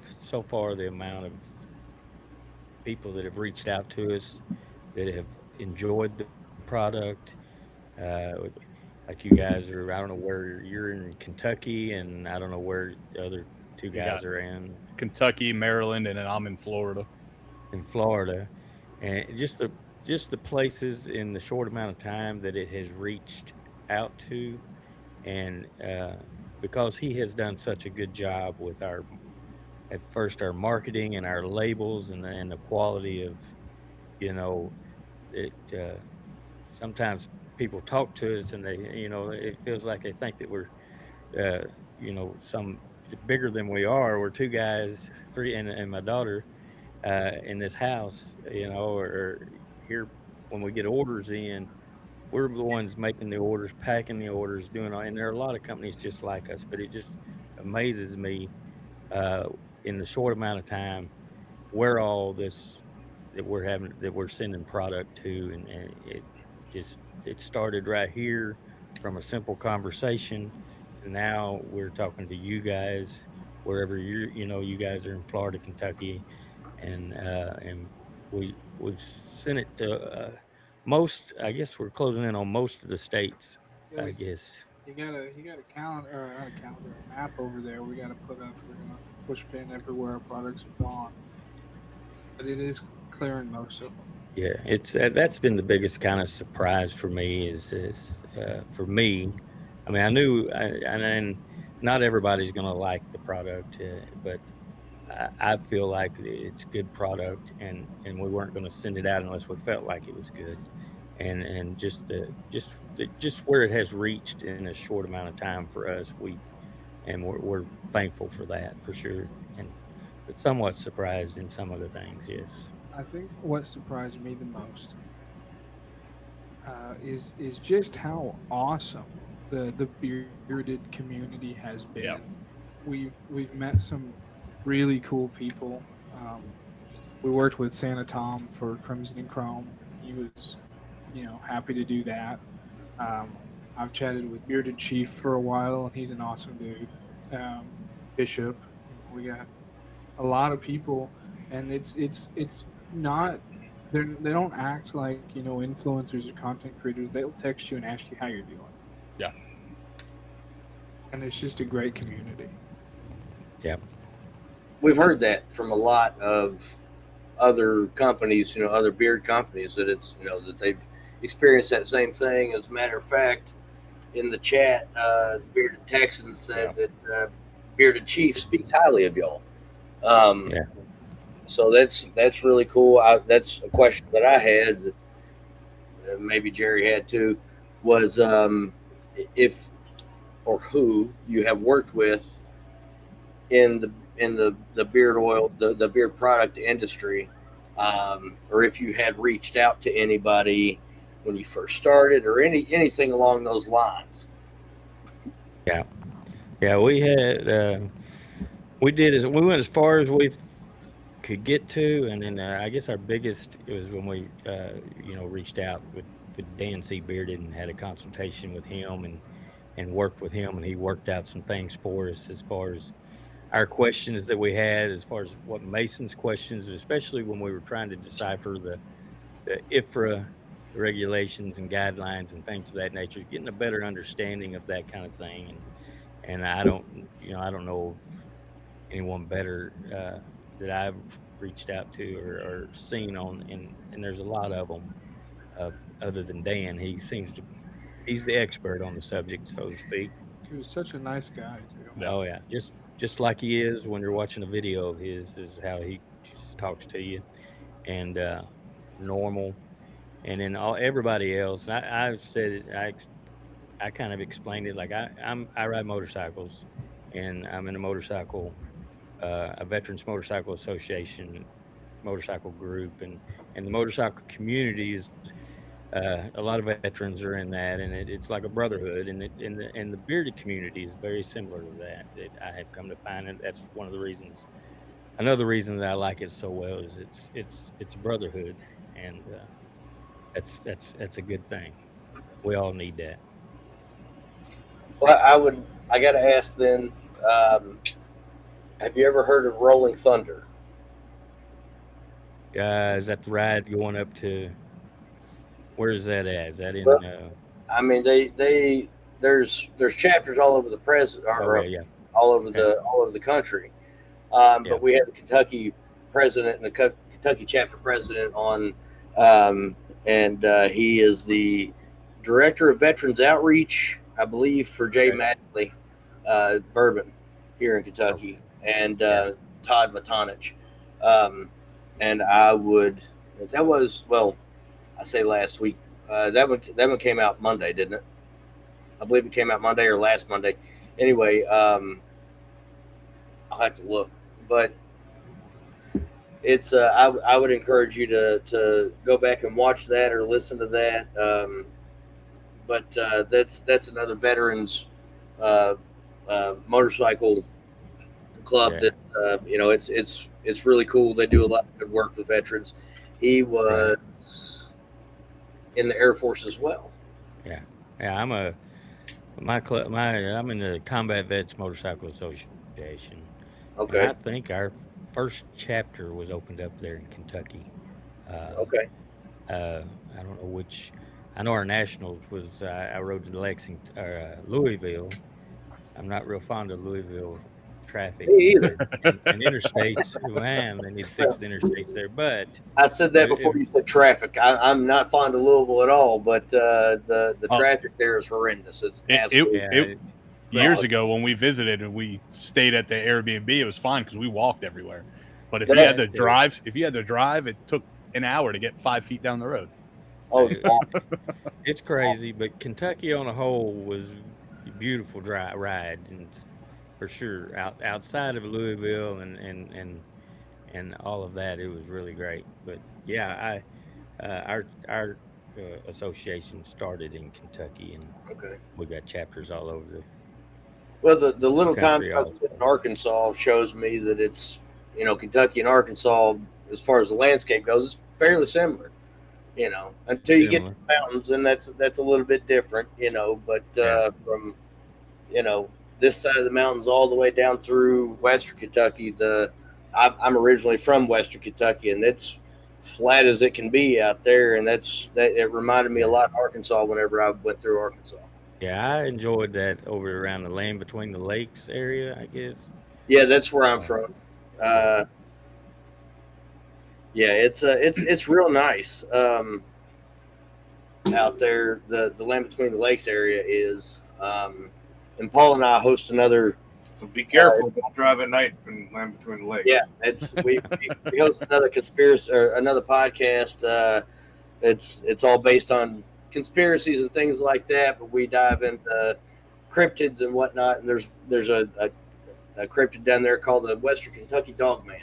people that have reached out to us that have enjoyed the product. Like you guys are, I don't know where you're in Kentucky, and I don't know where the other two guys are in Kentucky, Maryland, and then I'm in Florida. And just the places in the short amount of time that it has reached out to, and because he has done such a good job with our marketing and our labels and the quality of, it. Sometimes people talk to us and they, it feels like they think that we're, some bigger than we are. We're two guys, three, and my daughter, in this house, or here when we get orders in, we're the ones making the orders, packing the orders, doing all. And there are a lot of companies just like us, but it just amazes me in the short amount of time where all this that we're sending product to, and it started right here from a simple conversation to now we're talking to you guys wherever you guys are in Florida, Kentucky, and we've sent it to most. I guess we're closing in on most of the states. Yeah, I guess. You got a calendar, or not a calendar, a map over there. We got to put up. We're gonna push pin everywhere our products have gone, but it is clearing most of them. Yeah, it's that's been the biggest kind of surprise for me. Is for me. I mean, I knew, and not everybody's going to like the product, but I feel like it's good product, and we weren't going to send it out unless we felt like it was good, and just where it has reached in a short amount of time for us, we're thankful for that for sure, and but somewhat surprised in some of the things. Yes. I think what surprised me the most is just how awesome the bearded community has been. Yeah. We've met some really cool people. We worked with Santa Tom for Crimson and Chrome. He was, happy to do that. I've chatted with Bearded Chief for a while, and he's an awesome dude. Bishop, we got a lot of people, and it's not. They don't act like influencers or content creators. They'll text you and ask you how you're doing. Yeah. And it's just a great community. Yeah. We've heard that from a lot of other companies, other beard companies, that it's, that they've experienced that same thing. As a matter of fact, in the chat, Bearded Texan said that Bearded Chief speaks highly of y'all. Yeah. So that's really cool. That's a question that I had, that maybe Jerry had too, was if or who you have worked with in the beard oil, the beard product industry, or if you had reached out to anybody when you first started, or anything along those lines. Yeah, we had we went as far as we could get to, and then I guess our biggest was when we reached out with Dan C. Bearded and had a consultation with him and worked with him, and he worked out some things for us as far as our questions that we had, as far as what Mason's questions, especially when we were trying to decipher the IFRA regulations and guidelines and things of that nature, getting a better understanding of that kind of thing. And I don't know of anyone better that I've reached out to or seen on, and there's a lot of them other than Dan. He's the expert on the subject, so to speak. He was such a nice guy too. Yeah. Oh yeah, just like he is when you're watching a video of his, is how he just talks to you, and normal. And then everybody else, I've said it. I kind of explained it like I ride motorcycles, and I'm in a Veterans Motorcycle Association motorcycle group, and the motorcycle community is a lot of veterans are in that, and it's like a brotherhood, and the bearded community is very similar to that. I have come to find, and that's one of the reasons. Another reason that I like it so well is it's a brotherhood, and that's a good thing. We all need that. Well, I got to ask then, have you ever heard of Rolling Thunder? Is that the ride going up to? Where is that at? Is that in? Well, I mean, there's chapters all over the all over the country. But we had the Kentucky president and the Kentucky chapter president on, and he is the director of Veterans Outreach, I believe, for Jay Madley Bourbon here in Kentucky, and Todd Matonich. And I say last week. That one came out Monday, didn't it? I believe it came out Monday or last Monday. Anyway, I'll have to look, but it's I would encourage you to go back and watch that or listen to that. But that's another veterans motorcycle club that it's really cool. They do a lot of good work with veterans. He was in the Air Force as well. Yeah. I'm in the Combat Vets Motorcycle Association. Okay. And I think our first chapter was opened up there in Kentucky. Okay. I don't know which. I know our nationals was. I rode to Louisville. I'm not real fond of Louisville traffic. Me either. And interstates, man, they need to fix the interstates there. But I said that before you said traffic. I'm not fond of Louisville at all, but the traffic there is horrendous. It's absolutely. Years ago when we visited and we stayed at the Airbnb, it was fine because we walked everywhere. But if you had to drive, it took an hour to get 5 feet down the road. Oh, it's crazy. But Kentucky on a whole was a beautiful ride, and for sure, outside of Louisville and all of that, it was really great. But yeah, our association started in Kentucky, and we got chapters all over the. Well, the little time country I was in Arkansas shows me that it's Kentucky and Arkansas, as far as the landscape goes, it's fairly similar. Until you get to the mountains, and that's a little bit different. But from this side of the mountains all the way down through Western Kentucky. I'm originally from Western Kentucky, and it's flat as it can be out there, and it reminded me a lot of Arkansas whenever I went through Arkansas. Yeah, I enjoyed that over around the land between the lakes area, I guess. Yeah, that's where I'm from. Yeah, it's real nice out there. The land between the lakes area is. And Paul and I host another. So be careful! Don't drive at night in land between the lakes. Yeah, we host another conspiracy or another podcast. It's all based on conspiracies and things like that, but we dive into cryptids and whatnot. And there's a cryptid down there called the Western Kentucky Dogman.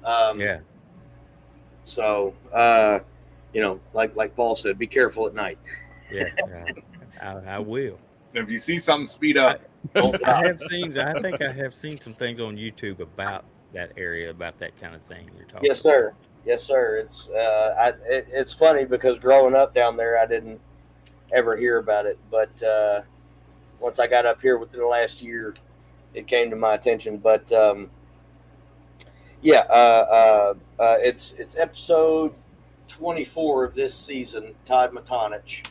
Yeah. So like Paul said, be careful at night. Yeah, I will. If you see something, speed up. I think I have seen some things on YouTube about that area, about that kind of thing you're talking. Yes, sir. Yes, sir. It's funny because growing up down there, I didn't ever hear about it, but once I got up here within the last year, it came to my attention. But it's episode 24 of this season. Todd Matonich.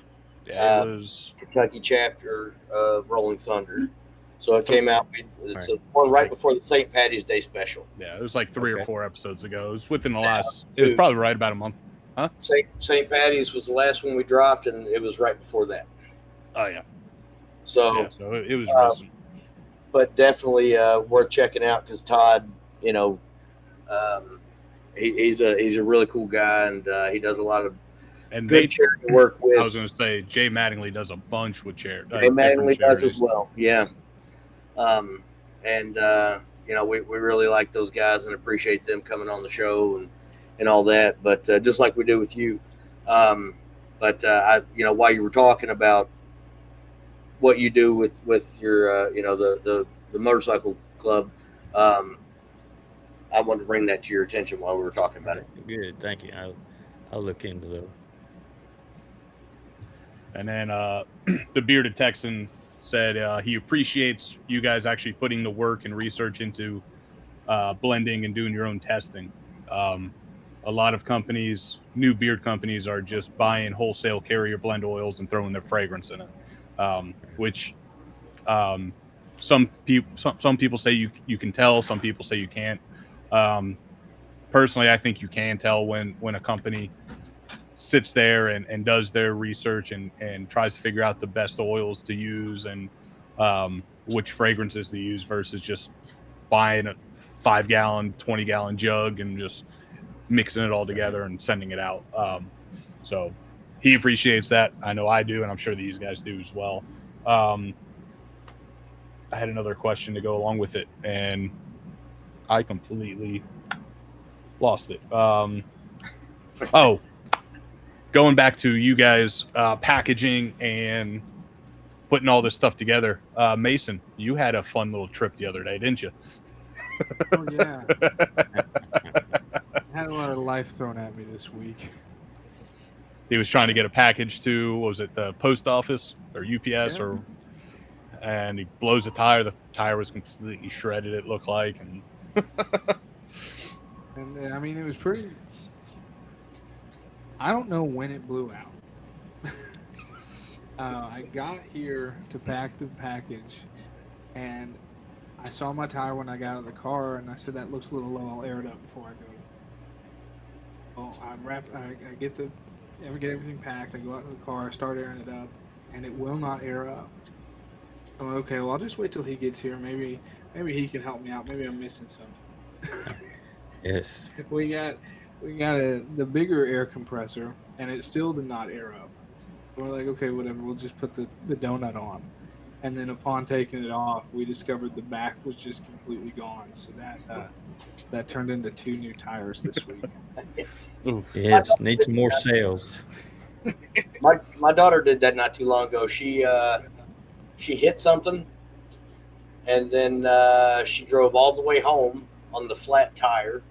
Yeah, it was Kentucky chapter of Rolling Thunder. So it came out. It's one right before the St. Patty's Day special. Yeah, it was like 3 or 4 episodes ago. It was within the last. It was probably right about a month. Huh? St. Patty's was the last one we dropped, and it was right before that. Oh yeah. So, Yeah, so it was recent. but definitely worth checking out because Todd, you know, he's a really cool guy, and he does a lot of And good charity work with. I was going to say Jay Mattingly does a bunch with Jay different Mattingly does charities. as well. Yeah. And you know, we really like those guys and appreciate them coming on the show and all that. But just like we do with you. You know, while you were talking about what you do with your you know, the motorcycle club, I wanted to bring that to your attention while we were talking about it. Good, thank you. I'll look into those. And then the Bearded Texan said he appreciates you guys actually putting the work and research into blending and doing your own testing. A lot of companies, new beard companies, are just buying wholesale carrier blend oils and throwing their fragrance in it, which some people say you can tell, some people say you can't. Personally, I think you can tell when a company sits there and does their research and tries to figure out the best oils to use and which fragrances to use versus just buying a 5-gallon, 20-gallon jug and just mixing it all together and sending it out. So he appreciates that. I know I do, and I'm sure these guys do as well. I had another question to go along with it, and I completely lost it. Going back to you guys packaging and putting all this stuff together. Mason, you had a fun little trip the other day, didn't you? Oh, yeah. I had a lot of life thrown at me this week. He was trying to get a package to, what was it, the post office or UPS, Yeah. and he blows a tire. The tire was completely shredded, it looked like. And And I mean, it was pretty. I don't know when it blew out. I got here to pack the package, and I saw my tire when I got out of the car, and I said, "That looks a little low. I'll air it up before I go." Well, I get everything packed. I go out to the car, I start airing it up, and it will not air up. I'm like, okay, well, I'll just wait till he gets here. Maybe he can help me out. Maybe I'm missing something. Yes. We got the bigger air compressor, and it still did not air up. We're like, okay, whatever. We'll just put the donut on, and then upon taking it off, we discovered the back was just completely gone. So that turned into 2 new tires this week. oof. Yes. Need some more sales. My daughter did that not too long ago. She hit something, and then she drove all the way home on the flat tire,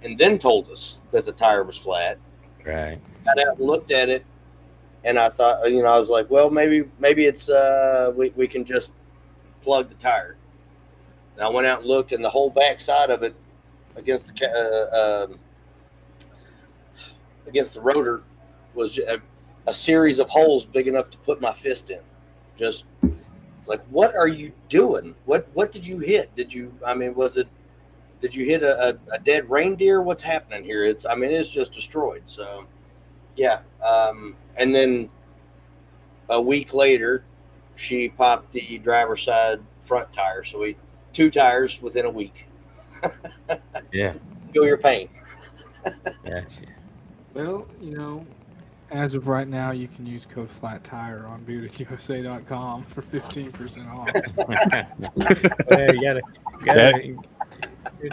and then told us that the tire was flat. Right. Got out and looked at it, and I thought, you know, I was like, well, maybe it's we can just plug the tire. And I went out and looked, and the whole back side of it against the rotor was a series of holes big enough to put my fist in. Just, it's like, what are you doing? What did you hit? Did you hit a dead reindeer? What's happening here? It's just destroyed. So, yeah. And then a week later, she popped the driver's side front tire. So 2 tires within a week. Yeah. Feel your pain. Yeah. Well, you know, as of right now, you can use code FLATTIRE on beardedusa.com for 15% off. Well, you gotta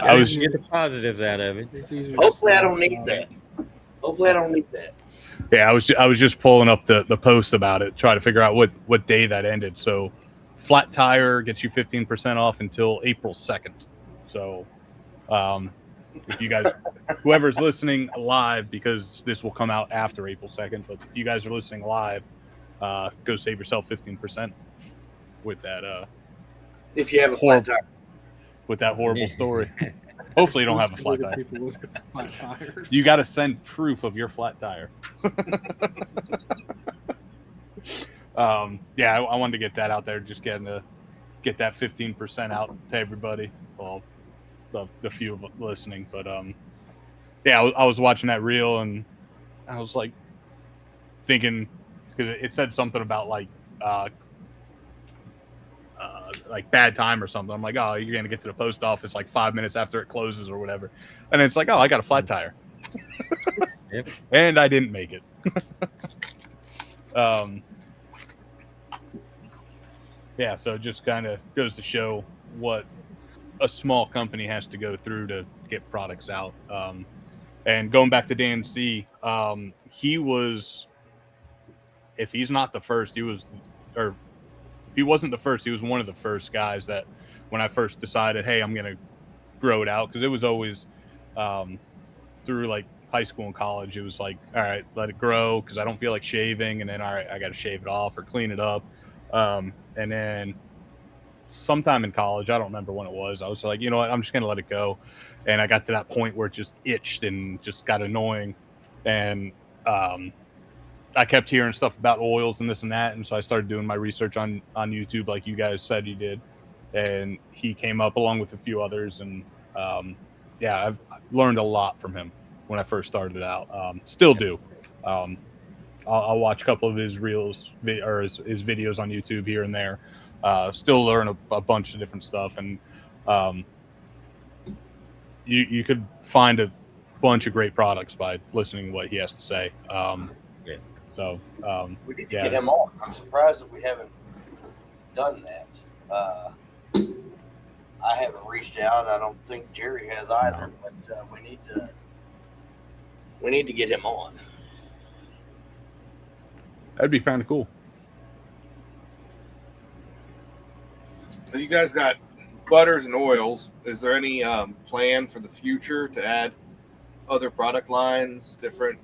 I was- get the positives out of it. Hopefully, I don't need that. Hopefully, I don't need that. Yeah, I was just pulling up the post about it, trying to figure out what day that ended. So, flat tire gets you 15% off until April 2nd. So, if you guys, whoever's listening live, because this will come out after April 2nd, but if you guys are listening live, go save yourself 15% with that. If you have a flat tire. With that horrible story. Hopefully, you don't have a flat tire. People with flat tires. You got to send proof of your flat tire. Yeah, I wanted to get that out there, just get that 15% out to everybody. Well, the few of listening, but yeah, I was watching that reel and I was like thinking, because it said something about like like bad time or something. I'm like, oh, you're gonna get to the post office like 5 minutes after it closes or whatever, and it's like, oh, I got a flat tire. Yep. And I didn't make it. Yeah, so it just kind of goes to show what a small company has to go through to get products out. And going back to Dan C, he was, if he's not the first, he was, or if he wasn't the first, he was one of the first guys that when I first decided, hey, I'm going to grow it out, because it was always through like high school and college, it was like, all right, let it grow because I don't feel like shaving, and then all right, I got to shave it off or clean it up. And then sometime in college, I don't remember when it was, I was like, you know what, I'm just gonna let it go. And I got to that point where it just itched and just got annoying. And I kept hearing stuff about oils and this and that, and so I started doing my research on YouTube, like you guys said you did. And he came up along with a few others, and yeah, I've learned a lot from him when I first started out. Still do. I'll watch a couple of his reels or his videos on YouTube here and there. Still learn a bunch of different stuff, and you could find a bunch of great products by listening to what he has to say. So we need to get him on. I'm surprised that we haven't done that. I haven't reached out. I don't think Jerry has either, but we need to get him on. That'd be kind of cool. So you guys got butters and oils. Is there any plan for the future to add other product lines, different,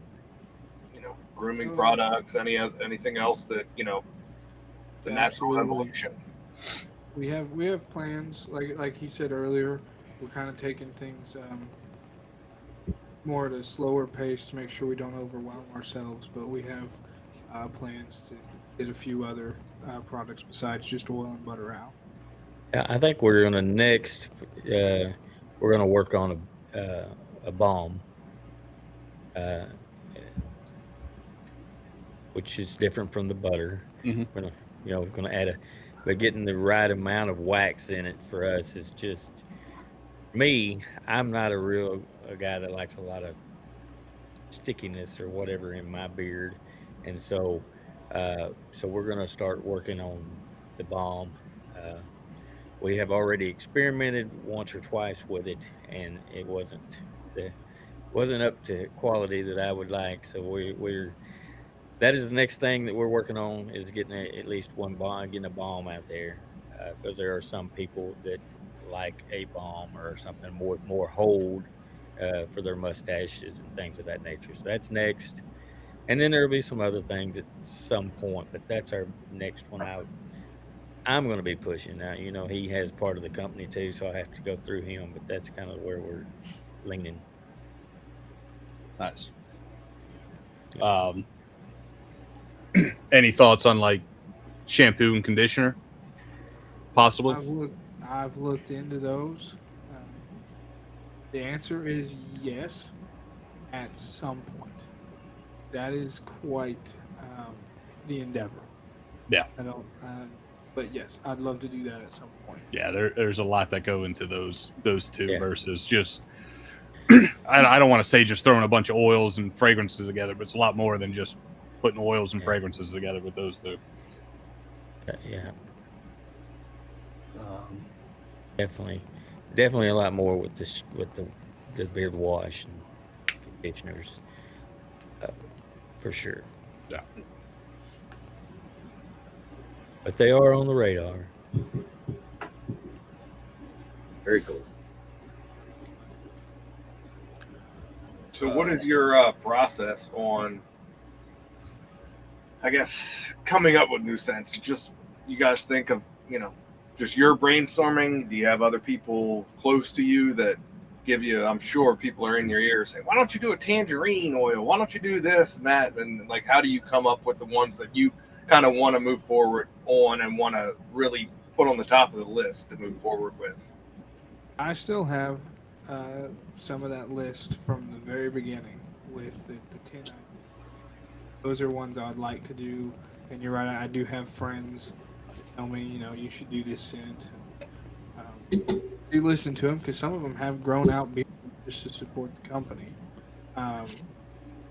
grooming products, anything else that, the natural evolution? We have plans, like he said earlier. We're kind of taking things more at a slower pace to make sure we don't overwhelm ourselves. But we have plans to get a few other products besides just oil and butter out. Yeah, I think we're gonna next. We're gonna work on a balm, which is different from the butter. Mm-hmm. We're gonna add but getting the right amount of wax in it for us is just me. I'm not a guy that likes a lot of stickiness or whatever in my beard, and so we're gonna start working on the balm. We have already experimented once or twice with it, and it wasn't up to quality that I would like. So that is the next thing that we're working on, is getting at least one balm, getting a balm out there, because there are some people that like a balm or something more hold for their mustaches and things of that nature. So that's next, and then there'll be some other things at some point, but that's our next one out. I'm going to be pushing now. He has part of the company too, so I have to go through him, but that's kind of where we're leaning. Nice. Any thoughts on like shampoo and conditioner? Possibly. I've looked into those. The answer is yes, at some point. That is quite the endeavor. Yeah. But yes, I'd love to do that at some point. Yeah, there's a lot that go into those two versus just. I don't want to say just throwing a bunch of oils and fragrances together, but it's a lot more than just putting oils and fragrances together with those two. Yeah. Definitely a lot more with the beard wash and conditioners, for sure. Yeah. But they are on the radar. Very cool. So what is your process on, I guess, coming up with new scents? Just, you guys think of, just your brainstorming? Do you have other people close to you that give you, I'm sure people are in your ear saying, why don't you do a tangerine oil? Why don't you do this and that? And like, how do you come up with the ones that you kind of want to move forward on and want to really put on the top of the list to move forward with? I still have some of that list from the very beginning with the 10 items. Those are ones I would like to do. And you're right, I do have friends tell me, you should do this scent. Do listen to them because some of them have grown out beer just to support the company. Um,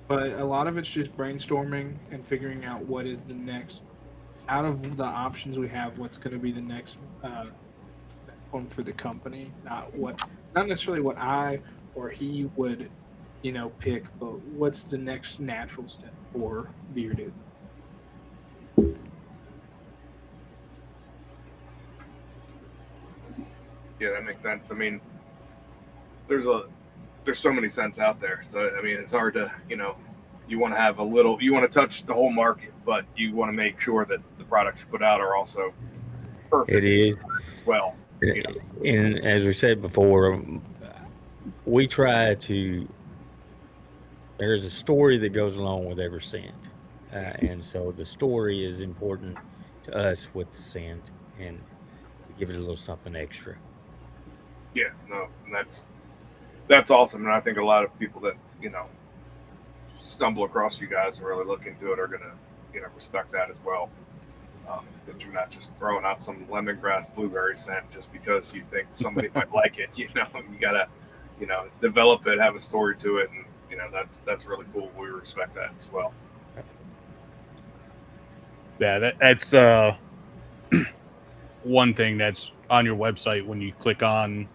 but a lot of it's just brainstorming and figuring out what is the next, out of the options we have, what's going to be the next one for the company. Not necessarily what I or he would, pick, but what's the next natural step for Bearded. Yeah, that makes sense. I mean, there's so many scents out there. So I mean, it's hard to, you want to have you want to touch the whole market, but you want to make sure that the products you put out are also perfect. It is as well. And as we said before, we try to. There's a story that goes along with every scent, and so the story is important to us with the scent, and to give it a little something extra. Yeah, no, and that's awesome, and I think a lot of people that stumble across you guys and really look into it are gonna respect that as well. That you're not just throwing out some lemongrass blueberry scent just because you think somebody might like it. You gotta develop it, have a story to it, and that's really cool. We respect that as well. Yeah, that's one thing that's on your website when you click on,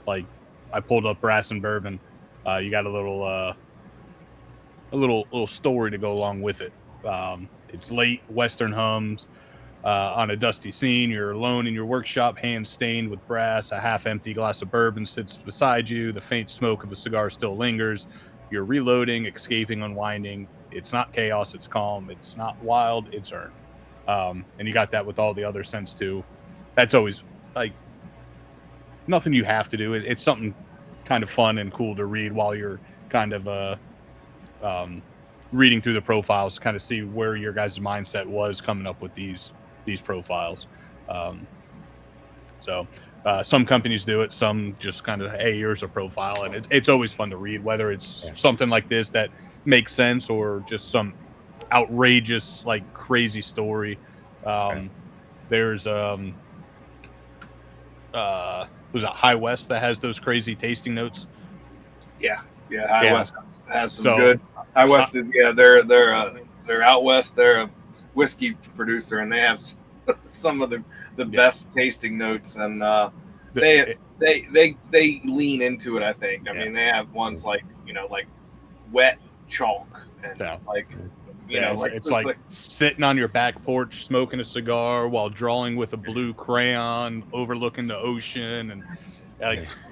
like, I pulled up Brass and Bourbon. You got a little story to go along with it. It's late Western hums on a dusty scene. You're alone in your workshop, hands stained with brass. A half-empty glass of bourbon sits beside you. The faint smoke of a cigar still lingers. You're reloading, escaping, unwinding. It's not chaos, it's calm. It's not wild, it's earned. And you got that with all the other scents too. That's always, like, nothing you have to do. It's something kind of fun and cool to read while you're kind of reading through the profiles to kind of see where your guys' mindset was coming up with these profiles. So some companies do it, some just kind of, hey, here's a profile, and it's always fun to read, whether it's something like this that makes sense or just some outrageous, like, crazy story. There's was it High West that has those crazy tasting notes? Yeah, High West has some good. High West is they're out west. They're a whiskey producer, and they have some of the best tasting notes, and they lean into it. I think. I mean, they have ones like wet chalk and it's like sitting on your back porch smoking a cigar while drawing with a blue crayon overlooking the ocean, and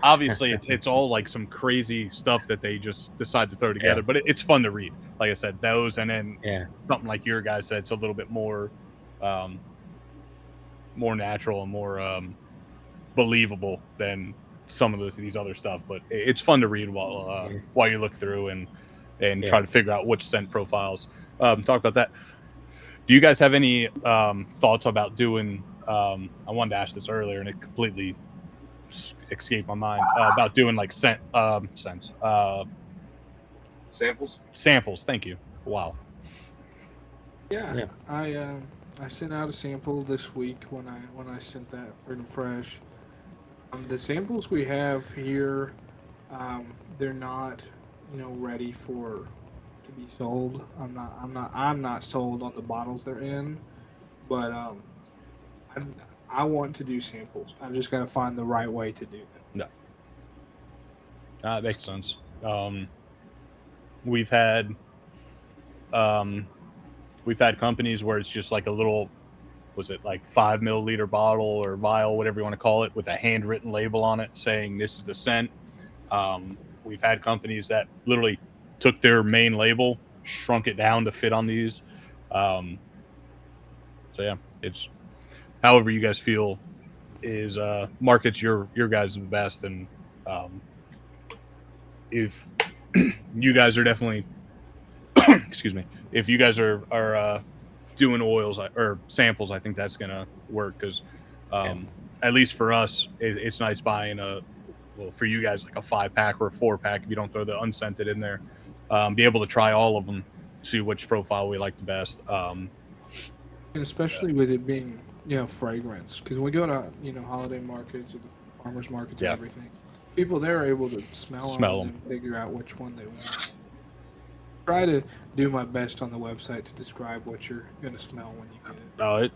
obviously it's all like some crazy stuff that they just decide to throw together, but it's fun to read. Like I said, those, and then something like your guys said, it's a little bit more natural and more believable than some of these other stuff, but it's fun to read while you look through and try to figure out which scent profiles. Talk about that. Do you guys have any thoughts about doing I wanted to ask this earlier and it completely escaped my mind, about doing like samples. Thank you. Wow. Yeah. I sent out a sample this week when I sent that Freedom Fresh. The samples we have here, they're not ready to be sold. I'm not sold on the bottles they're in, but I want to do samples. I've just got to find the right way to do them. No, that makes sense. We've had companies where it's just like a little, was it like 5 milliliter bottle or vial, whatever you want to call it, with a handwritten label on it saying this is the scent. We've had companies that literally took their main label, shrunk it down to fit on these. So yeah, it's however you guys feel is markets your guys the best, and if you guys are definitely excuse me, if you guys are doing oils or samples, I think that's gonna work, because at least for us, it's nice buying for you guys, like a 5-pack or a 4-pack if you don't throw the unscented in there. Be able to try all of them, see which profile we like the best. And especially with it being fragrance. Because when we go to holiday markets or the farmers markets Yeah. and everything, people there are able to smell Smell them 'em. and figure out which one they want. Try to do my best on the website to describe what you're gonna smell when you get it. No,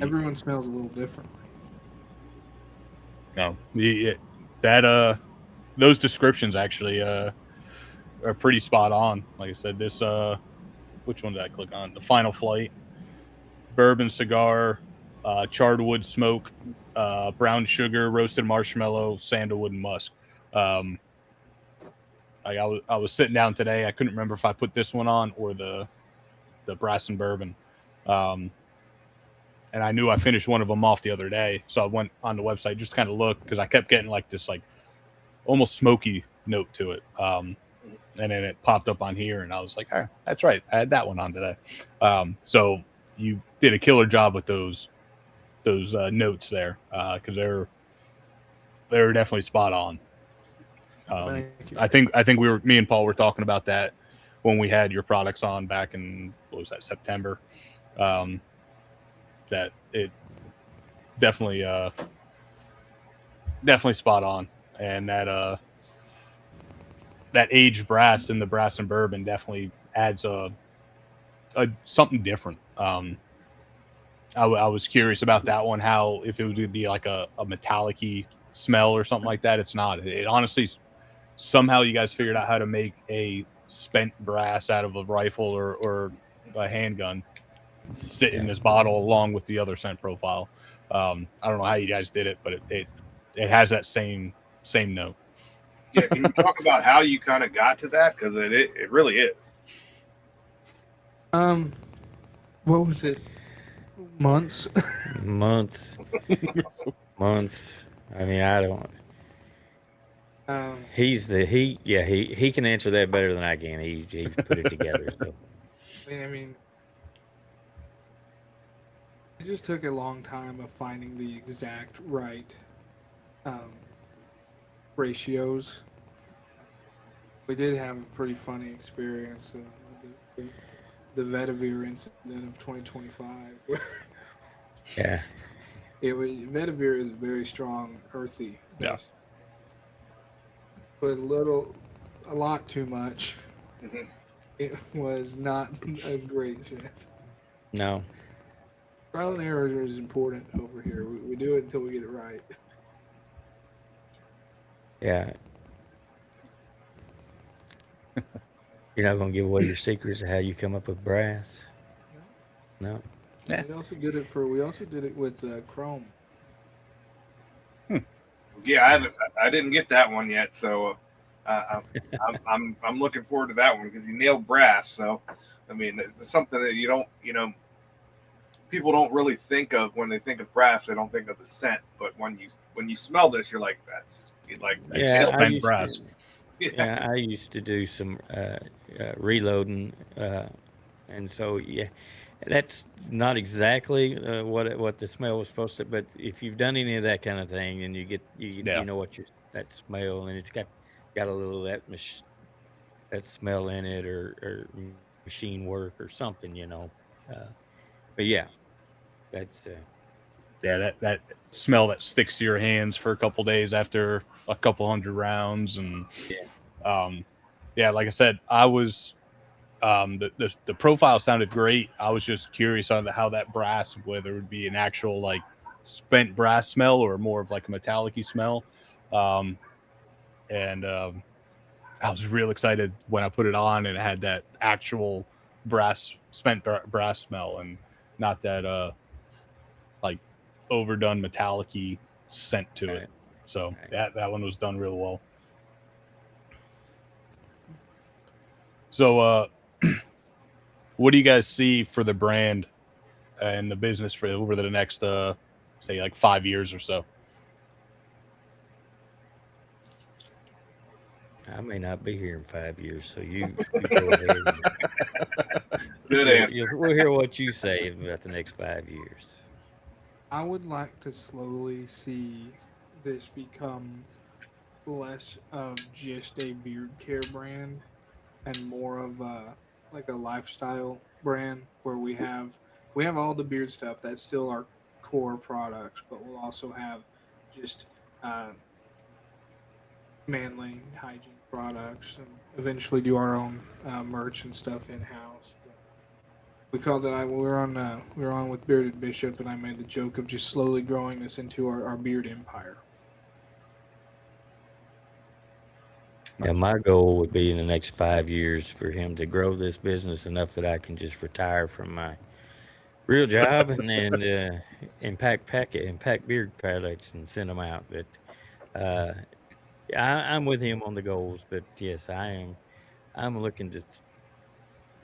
Everyone smells a little differently. no, that those descriptions actually are pretty spot on. Like I said, this which one did I click on? The Final Flight, bourbon cigar, charred wood smoke, brown sugar, roasted marshmallow, sandalwood, and musk. Um, I was sitting down today. I couldn't remember if I put this one on or the Brass and Bourbon. And I knew I finished one of them off the other day, so I went on the website just to kind of look because I kept getting like this like almost smoky note to it. And then it popped up on here, and I was like, "Oh, that's right, I had that one on today." So you did a killer job with those notes there because they're definitely spot on. Thank you. I think me and Paul were talking about that when we had your products on back in what was that, September. That it definitely spot on, and that aged brass in the Brass and Bourbon definitely adds a something different. I was curious about that one, how if it would be like a metallic-y smell or something like that. It's not. It honestly, somehow you guys figured out how to make a spent brass out of a rifle or a handgun sit in this bottle along with the other scent profile. I don't know how you guys did it, but it has that same note. Yeah, can you talk about how you kind of got to that? Because it really is. What was it? Months. Months. I mean, I don't. He can answer that better than I can. He put it together. So I mean, it just took a long time of finding the exact right ratios. We did have a pretty funny experience with the Vetiver incident of 2025. yeah, Vetiver is a very strong earthy. Yeah. But a lot too much. Mhm. It was not a great scent. no, Trial and error is important over here. We do it until we get it right. yeah. You're not gonna give away your secrets of how you come up with brass. No. Yeah. We also did it with chrome. Yeah, I didn't get that one yet, so I'm looking forward to that one because you nailed brass. So, I mean, it's something that people don't really think of when they think of brass. They don't think of the scent, but when you smell this, you're like, Yeah, spent brass. Yeah, I used to do some reloading, and so that's not exactly what the smell was supposed to. But if you've done any of that kind of thing, and you know what that smell, and it's got a little of that smell in it, or machine work or something, But yeah, that's that smell that sticks to your hands for a couple days after a couple hundred rounds. And like I said, I was the profile sounded great. I was just curious on how that brass, whether it would be an actual like spent brass smell or more of like a metallic-y smell. I was real excited when I put it on and it had that actual spent brass smell and not that like overdone metallic-y scent to it. So that one was done real well. So what do you guys see for the brand and the business for over the next say like 5 years or so? I may not be here in 5 years, so you go ahead. Good answer. We'll hear what you say about the next 5 years. I would like to slowly see this become less of just a beard care brand and more of like a lifestyle brand where we have all the beard stuff. That's still our core products, but we'll also have just manly hygiene products, and eventually do our own merch and stuff in house. We called it. We were on with Bearded Bishop, and I made the joke of just slowly growing this into our beard empire. Yeah, my goal would be in the next 5 years for him to grow this business enough that I can just retire from my real job and pack beard products and send them out. But I'm with him on the goals. But yes, I'm looking to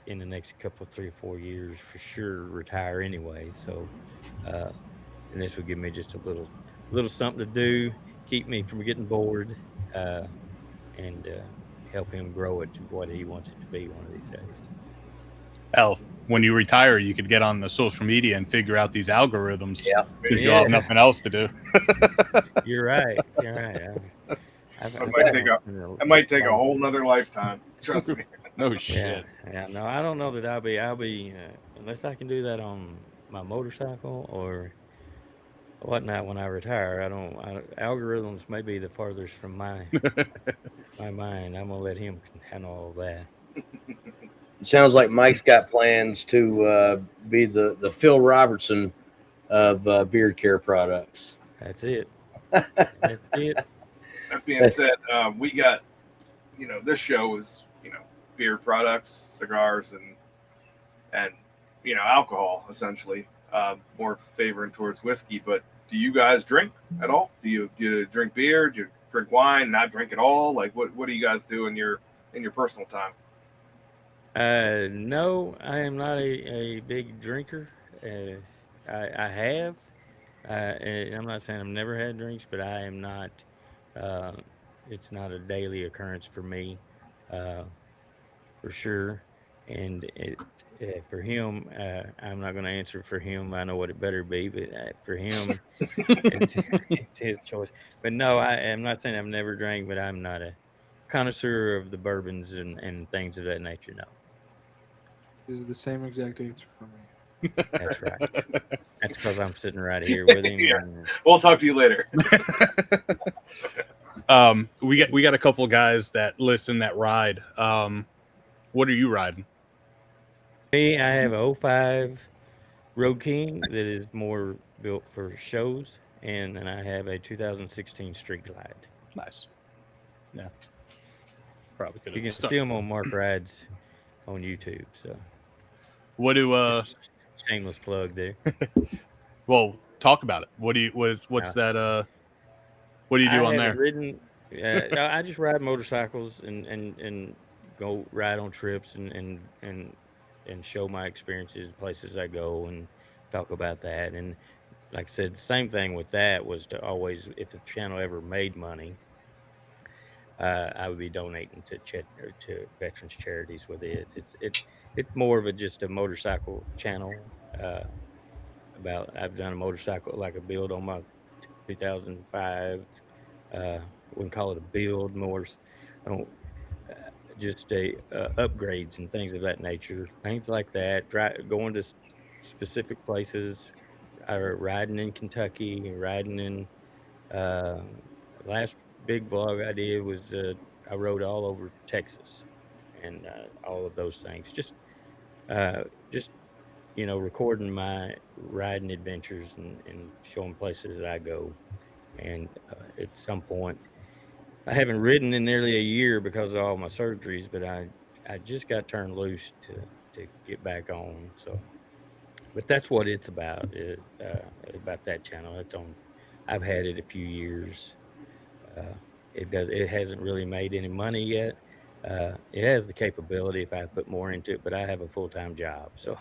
in the next couple, 3 or 4 years for sure retire anyway. So, and this would give me just a little something to do, keep me from getting bored. And help him grow it to what he wants it to be one of these days. Hell, when you retire, you could get on the social media and figure out these algorithms. Yeah. Since you'll have nothing else to do. You're right. It might take a whole nother lifetime. Trust me. No shit. Yeah. No, I don't know that I'll be unless I can do that on my motorcycle or whatnot when I retire. Algorithms may be the farthest from my mind. I'm gonna let him handle all that. It sounds like Mike's got plans to be the Phil Robertson of beard care products. That's it. That's it. That being said, we got, this show is, beer products, cigars, and alcohol essentially. More favoring towards whiskey, but do you guys drink at all? Do you drink beer? Do you drink wine? Not drink at all? Like what do you guys do in your personal time? No, I am not a big drinker. I have. And I'm not saying I've never had drinks, but I am not. It's not a daily occurrence for me, for sure. And for him, I'm not going to answer for him. I know what it better be, but for him, it's his choice. But no, I am not saying I've never drank, but I'm not a connoisseur of the bourbons and things of that nature. No. This is the same exact answer for me. That's right. That's because I'm sitting right here with him. Yeah. We'll talk to you later. We got a couple guys that listen that ride. What are you riding? Me, I have a 05 Road King that is more built for shows, and then I have a 2016 Street Glide. Nice. Yeah. Probably could have. You can see them on Mark Rides on YouTube. So, what do shameless plug there. Well, talk about it. What's that? What do you do on there? I just ride motorcycles and go ride on trips and show my experiences, places I go, and talk about that. And like I said, the same thing with that was to always, if the channel ever made money, I would be donating to veterans charities with it. It's more of just a motorcycle channel. I've done a motorcycle, like a build on my 2005. Wouldn't call it a build, more just upgrades and things of that nature, things like that. Going to specific places, riding in Kentucky, riding in. Last big vlog I did was I rode all over Texas, and all of those things. Just recording my riding adventures and showing places that I go. And at some point, I haven't ridden in nearly a year because of all my surgeries, but I just got turned loose to get back on. So, but that's what it's about, is about that channel. It's on. I've had it a few years. It hasn't really made any money yet. It has the capability if I put more into it, but I have a full-time job, so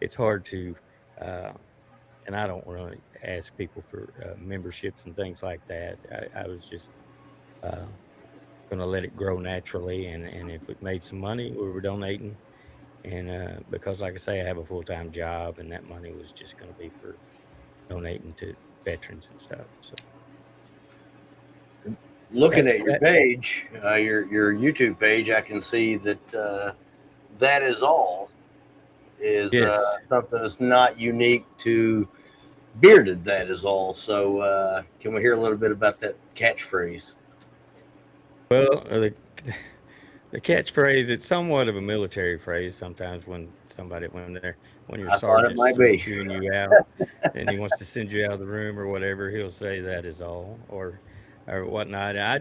it's hard to. And I don't really ask people for memberships and things like that. I was just going to let it grow naturally, and if it made some money, we were donating. And because, like I say, I have a full-time job, and that money was just going to be for donating to veterans and stuff. So, looking at your page, your YouTube page, I can see that that is something that's not unique to bearded, that is all. So can we hear a little bit about that catchphrase? Well, the catchphrase, it's somewhat of a military phrase sometimes when your I thought it sergeant's might through be. chewing you out and he wants to send you out of the room or whatever, he'll say that is all or whatnot. I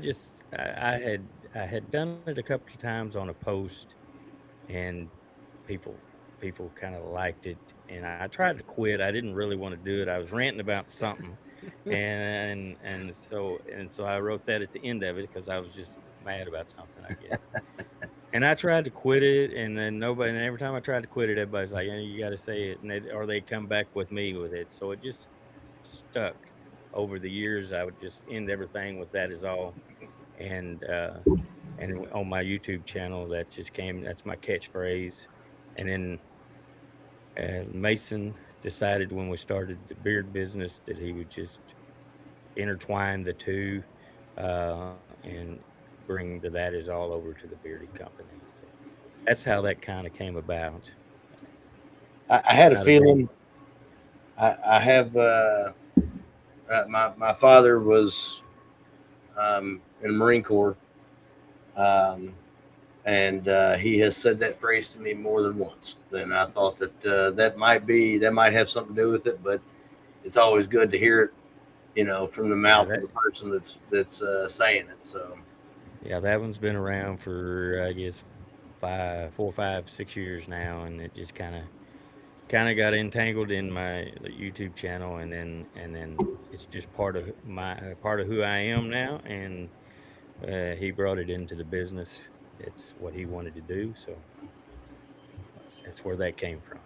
had done it a couple of times on a post, and people people kind of liked it, and I tried to quit. I didn't really want to do it. I was ranting about something, and so I wrote that at the end of it because I was just mad about something, I guess. And I tried to quit it, and then nobody. And every time I tried to quit it, everybody's like, "You got to say it," or they come back with me with it. So it just stuck over the years. I would just end everything with "that is all," and uh, and on my YouTube channel, that just came. That's my catchphrase. And then Mason decided when we started the beard business that he would just intertwine the two and bring the "that is all" over to the bearded company. So that's how that kind of came about. I had a Not a big feeling. I have my father was in the Marine Corps, um, and he has said that phrase to me more than once. And I thought that that might have something to do with it, but it's always good to hear it, from the yeah mouth of that the person that's saying it. So yeah that one's been around for I guess 4, 5, 6 years now, and it just kind of got entangled in my YouTube channel, and then it's just part of who I am now, and he brought it into the business. It's what he wanted to do, so that's where that came from.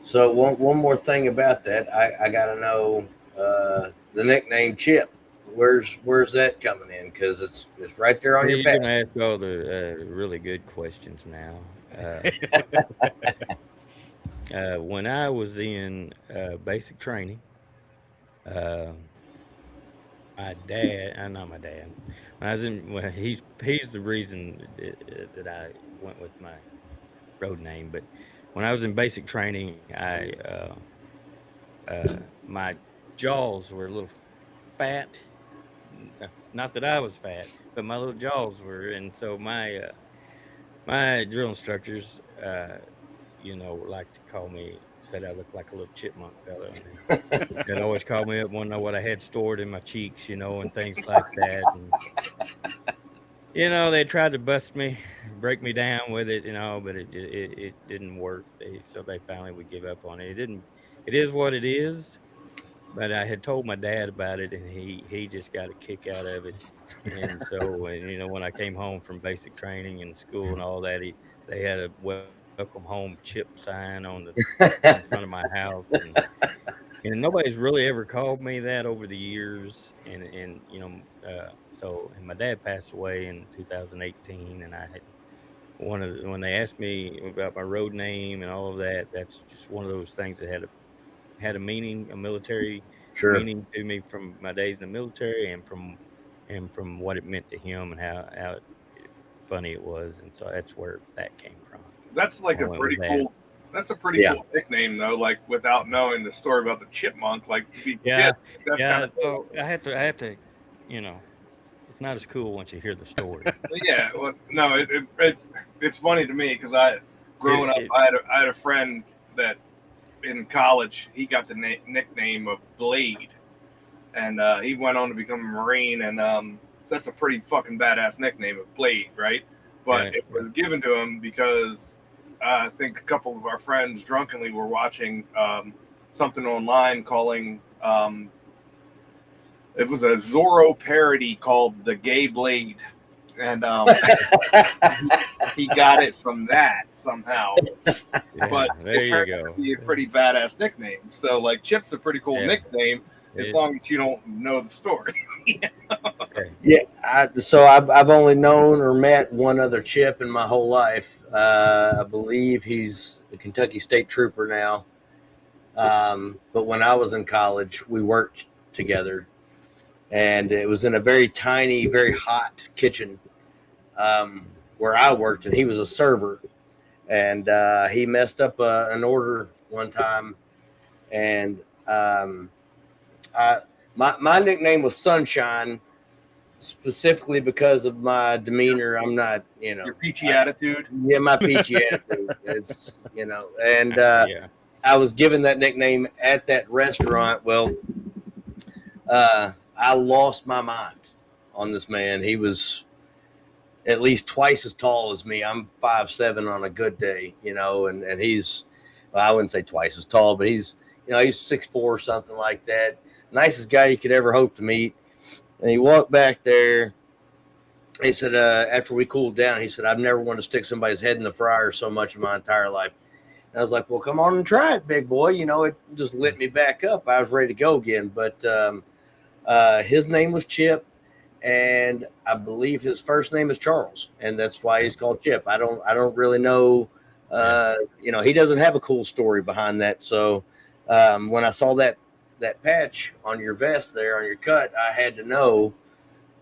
so one more thing about that, I got to know the nickname Chip. Where's that coming in? Because it's right there on See, your you're back. gonna ask all the really good questions now. When I was in basic training, uh, my dad, not my dad. When I was in, well, he's the reason that I went with my road name. But when I was in basic training, my jaws were a little fat. Not that I was fat, but my little jaws were, and so my drill instructors, like to call me, said I looked like a little chipmunk fellow, and they'd always call me up, want to know what I had stored in my cheeks, and things like that. And they tried to bust me, break me down with it, but it didn't work. So they finally would give up on it. It didn't. It is what it is. But I had told my dad about it, and he just got a kick out of it. And so, when I came home from basic training and school and all that, they had a welcome home chip sign in front of my house, and nobody's really ever called me that over the years. And my dad passed away in 2018, and I had when they asked me about my road name and all of that, that's just one of those things that had a meaning, a military Sure. meaning to me from my days in the military, and from what it meant to him, and how funny it was, and so that's where that came from. That's like I a went with pretty that. cool. That's a pretty Yeah. cool nickname, though. Like without knowing the story about the chipmunk, like to be Yeah, Chip, that's kind yeah. of So I have to, you know, it's not as cool once you hear the story. yeah. Well, no, it's funny to me because growing It, up, it I had a friend that in college he got the nickname of Blade, and he went on to become a Marine, and that's a pretty fucking badass nickname of Blade, right? But right, it right. was given to him because I think a couple of our friends drunkenly were watching something online calling it was a Zorro parody called The Gay Blade, and he got it from that somehow. Yeah, But there it you turned out go. to be a pretty badass nickname. So, like, Chip's a pretty cool Yeah, nickname as it, long as you don't know the story. okay. Yeah. So I've only known or met one other Chip in my whole life. I believe he's a Kentucky State Trooper now. But when I was in college, we worked together, and it was in a very tiny, very hot kitchen where I worked, and he was a server. And he messed up an order one time, and My nickname was Sunshine, specifically because of my demeanor. I'm not, Your peachy attitude. Yeah, my peachy attitude. It's, and Yeah. I was given that nickname at that restaurant. Well, I lost my mind on this man. He was at least twice as tall as me. I'm 5'7" on a good day, and he's, well, I wouldn't say twice as tall, but he's 6'4" or something like that. Nicest guy you could ever hope to meet. And he walked back there. He said, after we cooled down, he said, I've never wanted to stick somebody's head in the fryer so much in my entire life. And I was like, well, come on and try it, big boy. It just lit me back up. I was ready to go again. But his name was Chip, and I believe his first name is Charles, and that's why he's called Chip. I don't really know. He doesn't have a cool story behind that. So when I saw that patch on your vest there on your cut, I had to know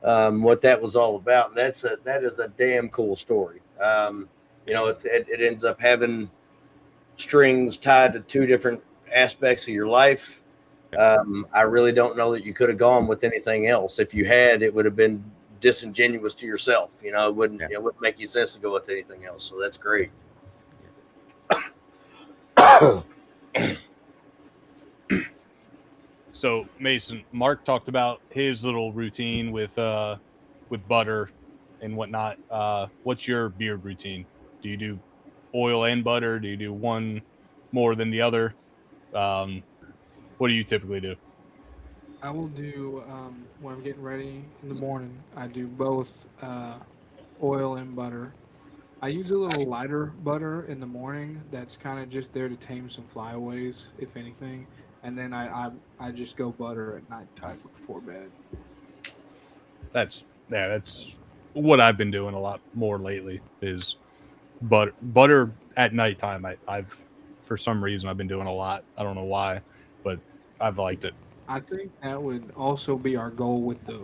what that was all about. And that is a damn cool story. It ends up having strings tied to two different aspects of your life. I really don't know that you could have gone with anything else. If you had, it would have been disingenuous to yourself. It wouldn't make you sense to go with anything else. So that's great. So Mason, Mark talked about his little routine with butter and whatnot. What's your beard routine? Do you do oil and butter? Do you do one more than the other? What do you typically do? I will do when I'm getting ready in the morning. I do both oil and butter. I use a little lighter butter in the morning. That's kind of just there to tame some flyaways, if anything. And then I just go butter at nighttime before bed. That's what I've been doing a lot more lately is butter at nighttime. I've for some reason I've been doing a lot. I don't know why, but I've liked it. I think that would also be our goal with the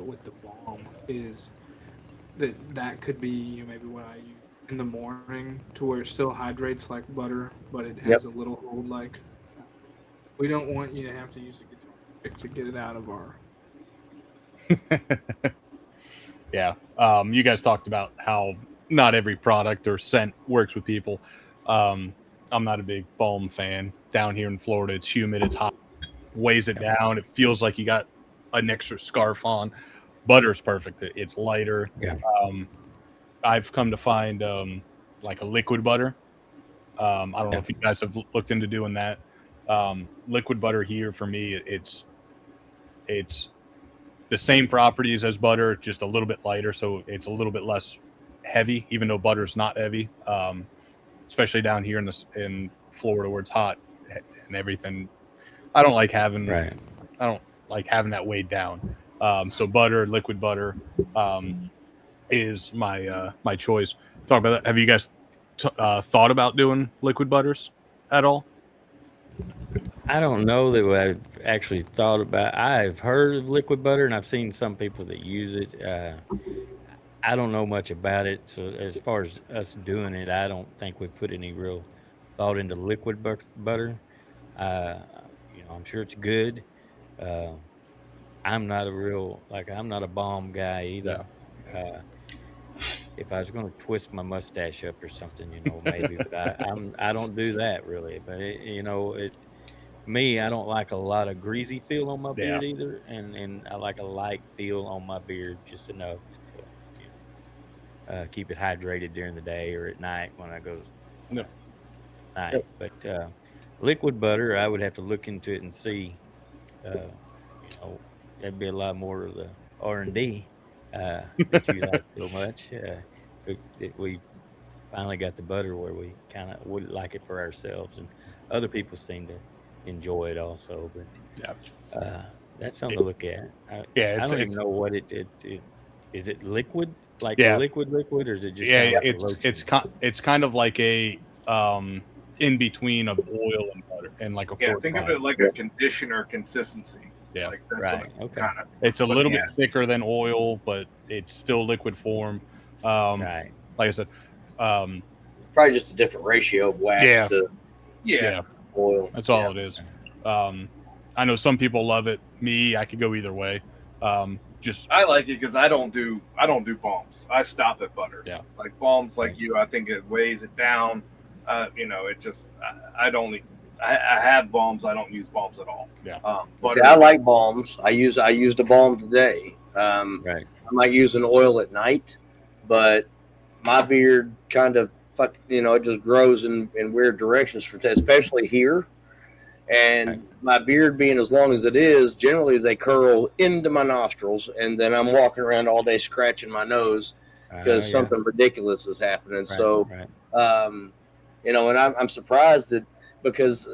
balm is that could be maybe what I use in the morning to where it still hydrates like butter, but it has a little hold like. We don't want you to have to use a guitar pick to get it out of our. Yeah. You guys talked about how not every product or scent works with people. I'm not a big Balm fan. Down here in Florida, it's humid, it's hot, weighs it down. It feels like you got an extra scarf on. Butter's perfect. It's lighter. Yeah. I've come to find like a liquid butter. I don't know if you guys have looked into doing that. Liquid butter here for me, it's the same properties as butter, just a little bit lighter, so it's a little bit less heavy, even though butter's not heavy. Especially down here in Florida where it's hot and everything. I don't like having that weighed down. So liquid butter, is my choice. Talk about that. Have you guys thought about doing liquid butters at all? I don't know that I've actually thought about. I've heard of liquid butter, and I've seen some people that use it. I don't know much about it, so as far as us doing it, I don't think we put any real thought into liquid butter. I'm sure it's good. I'm not a Balm guy either. If I was going to twist my mustache up or something, maybe, but I don't do that really. But me, I don't like a lot of greasy feel on my beard either, and I like a light feel on my beard just enough to keep it hydrated during the day or at night when I go night. Yep. But liquid butter, I would have to look into it and see. That'd be a lot more of the R&D that you like so much. We finally got the butter where we kind of would like it for ourselves, and other people seem to enjoy it also. But that's something to look at. I don't even know what it is. It liquid, like a liquid, or is it just it's kind of like a in between of oil and butter and like a think of it like a conditioner consistency. Yeah, like that's right. Okay. It's a little bit thicker than oil, but it's still liquid form. Right. Like I said, probably just a different ratio of wax to yeah oil. That's all it is. I know some people love it. Me, I could go either way. Just I like it because I don't do balms. I stop at butters. Yeah. Like balms, like you, I think it weighs it down. It just I don't. I have balms. I don't use balms at all. Yeah. See, I like balms. I used a balm today. Right. I might use an oil at night, but my beard kind of it just grows in weird directions, especially here. And my beard being as long as it is, generally they curl into my nostrils, and then I'm walking around all day scratching my nose because something ridiculous is happening. And I'm surprised that because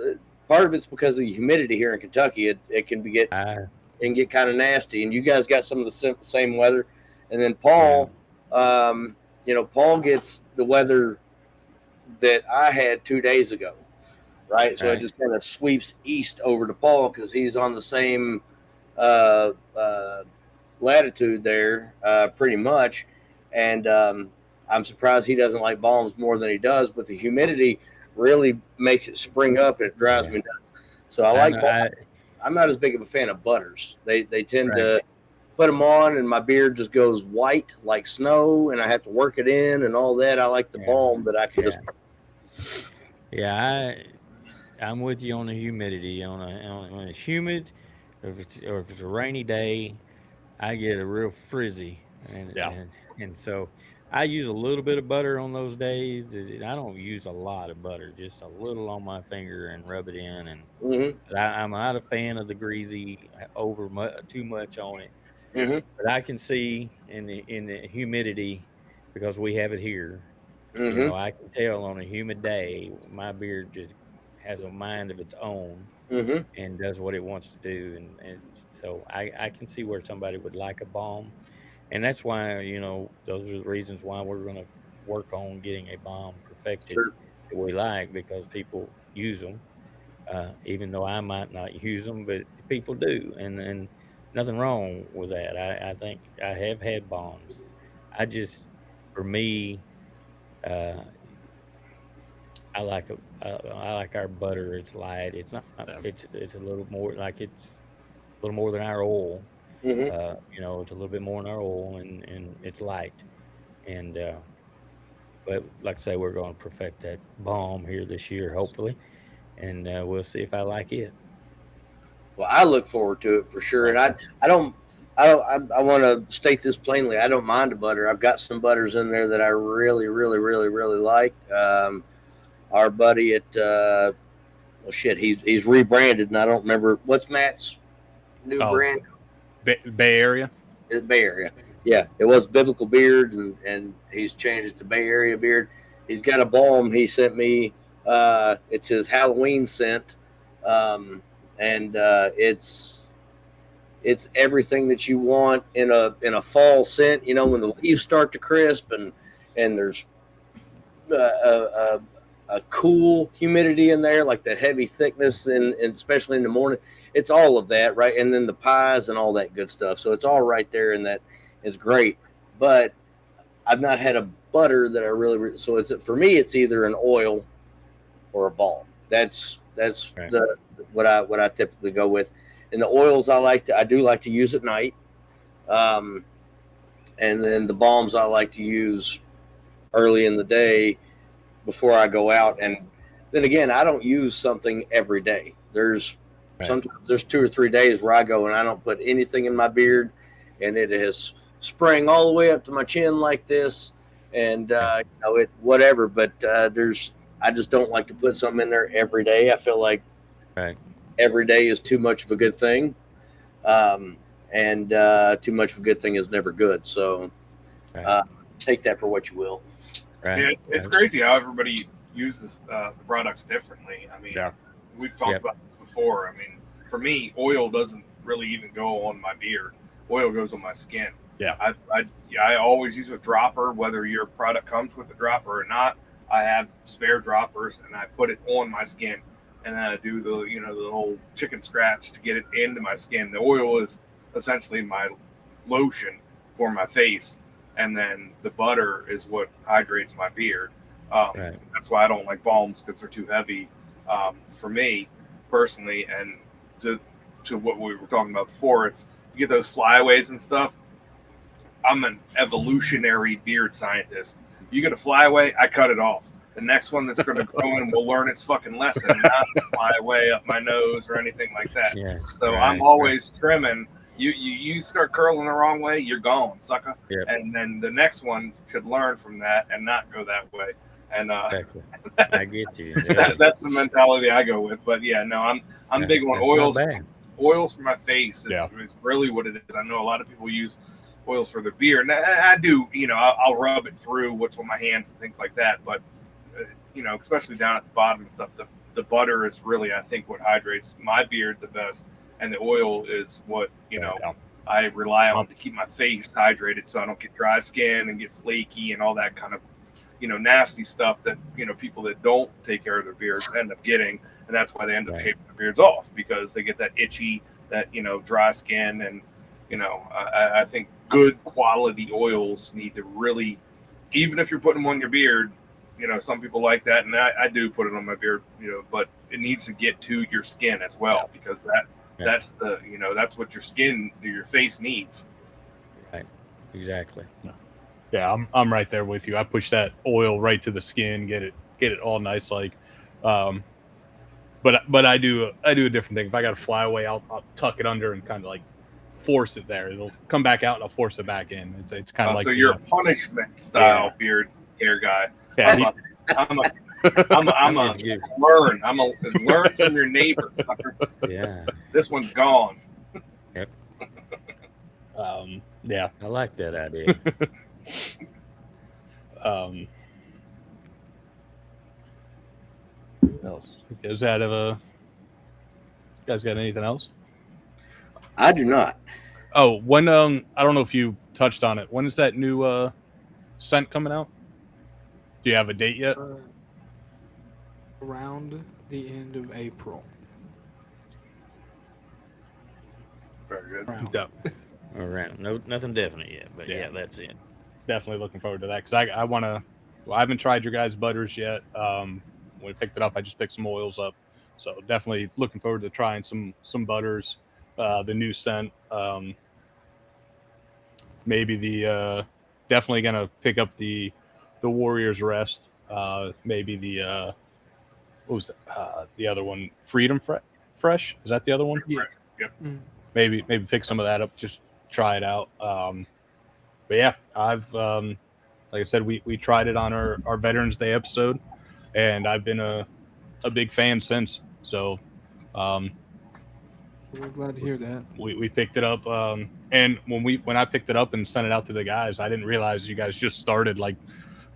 part of it's because of the humidity here in Kentucky. It can get kind of nasty, and you guys got some of the same weather. And then Paul, Paul gets the weather that I had 2 days ago. Right, so it just kind of sweeps east over to Paul because he's on the same latitude there, pretty much. And I'm surprised he doesn't like balms more than he does. But the humidity really makes it spring up, and it drives me nuts. So I like balms. I'm not as big of a fan of butters. They tend to put them on, and my beard just goes white like snow, and I have to work it in and all that. I like the balm that I can just. Yeah, I'm with you on the humidity. When it's humid, or if it's a rainy day, I get a real frizzy, and so I use a little bit of butter on those days. I don't use a lot of butter, just a little on my finger and rub it in. And I'm not a fan of the greasy too much on it. But I can see in the humidity, because we have it here. I can tell on a humid day, my beard just has a mind of its own and does what it wants to do. And so I can see where somebody would like a balm. And that's why, those are the reasons why we're going to work on getting a balm perfected that we like, because people use them, even though I might not use them, but people do. And nothing wrong with that. I think I have had balms. For me, I like our butter. It's light. It's not. It's a little more like it's a little more than our oil. It's a little bit more than our oil, and it's light. And but like I say, we're going to perfect that balm here this year, hopefully, and we'll see if I like it. Well, I look forward to it for sure, and I want to state this plainly. I don't mind the butter. I've got some butters in there that I really, really, really, really like. Our buddy at he's rebranded, and I don't remember what's Matt's new brand. Bay Area. Bay Area, yeah. It was Biblical Beard, and he's changed it to Bay Area Beard. He's got a balm he sent me. It's his Halloween scent, and it's everything that you want in a fall scent. When the leaves start to crisp and there's a cool humidity in there, like that heavy thickness, and especially in the morning, it's all of that, right? And then the pies and all that good stuff. So it's all right there, and that is great. But I've not had a butter that I really. So for me, it's either an oil or a balm. That's what I typically go with. And the oils I do like to use at night, and then the balms I like to use early in the day before I go out. And then again, I don't use something every day. Sometimes there's 2 or 3 days where I go and I don't put anything in my beard, and it is spraying all the way up to my chin like this, and whatever. But I just don't like to put something in there every day. I feel like every day is too much of a good thing, and too much of a good thing is never good. So take that for what you will. It's crazy how everybody uses the products differently. I mean, we've talked about this before. I mean, for me, oil doesn't really even go on my beard. Oil goes on my skin. Yeah. I always use a dropper, whether your product comes with a dropper or not. I have spare droppers, and I put it on my skin, and then I do the whole chicken scratch to get it into my skin. The oil is essentially my lotion for my face, and then the butter is what hydrates my beard. That's why I don't like balms, because they're too heavy for me personally. And to what we were talking about before, if you get those flyaways and stuff, I'm an evolutionary beard scientist. You get a flyaway, I cut it off. The next one that's going to grow in will learn its fucking lesson, not fly away up my nose or anything like that. Yeah. So Right, I'm always trimming. You start curling the wrong way, you're gone, sucker. Yep. And then the next one should learn from that and not go that way. And Exactly. I get you. Yeah. that's the mentality I go with. But yeah, no, I'm big on That's oils. not bad. Oils for my face is really what it is. I know a lot of people use oils for their beard, and I do. I'll rub it through what's on my hands and things like that. But especially down at the bottom and stuff, the butter is really, I think, what hydrates my beard the best, and the oil is what I rely on to keep my face hydrated, so I don't get dry skin and get flaky and all that kind of nasty stuff that people that don't take care of their beards end up getting, and that's why they end up shaving their beards off, because they get that itchy, that dry skin. And I think good quality oils need to really, even if you're putting them on your beard, some people like that, and I do put it on my beard, but it needs to get to your skin as well, because that's the that's what your face needs. Right. Exactly. Yeah, I'm right there with you. I push that oil right to the skin, get it all nice, like. But I do a different thing. If I got to fly away, I'll tuck it under and kind of like force it there. It'll come back out and I'll force it back in. It's kind of like. So you're a punishment style beard care guy. Yeah, I'm a learn. Learn from your neighbor, sucker. Yeah. This one's gone. Yep. Yeah. I like that idea. What else? Is that you guys got anything else? I do not. Oh, when I don't know if you touched on it. When is that new scent coming out? Do you have a date yet? Around the end of April. Very good. Around. No, nothing definite yet, but yeah, that's it. Definitely looking forward to that, because I want to. Well, I haven't tried your guys' butters yet. When we picked it up, I just picked some oils up, so definitely looking forward to trying some butters. The new scent. Maybe the definitely gonna pick up the Warrior's Rest. Maybe the what was the other one? Freedom Fresh. Is that the other one? Yeah. Yep. Maybe pick some of that up. Just try it out. But yeah, I've like I said, we tried it on our Veterans Day episode, and I've been a big fan since. So We're glad to hear that. we picked it up, and when I picked it up and sent it out to the guys, I didn't realize you guys just started like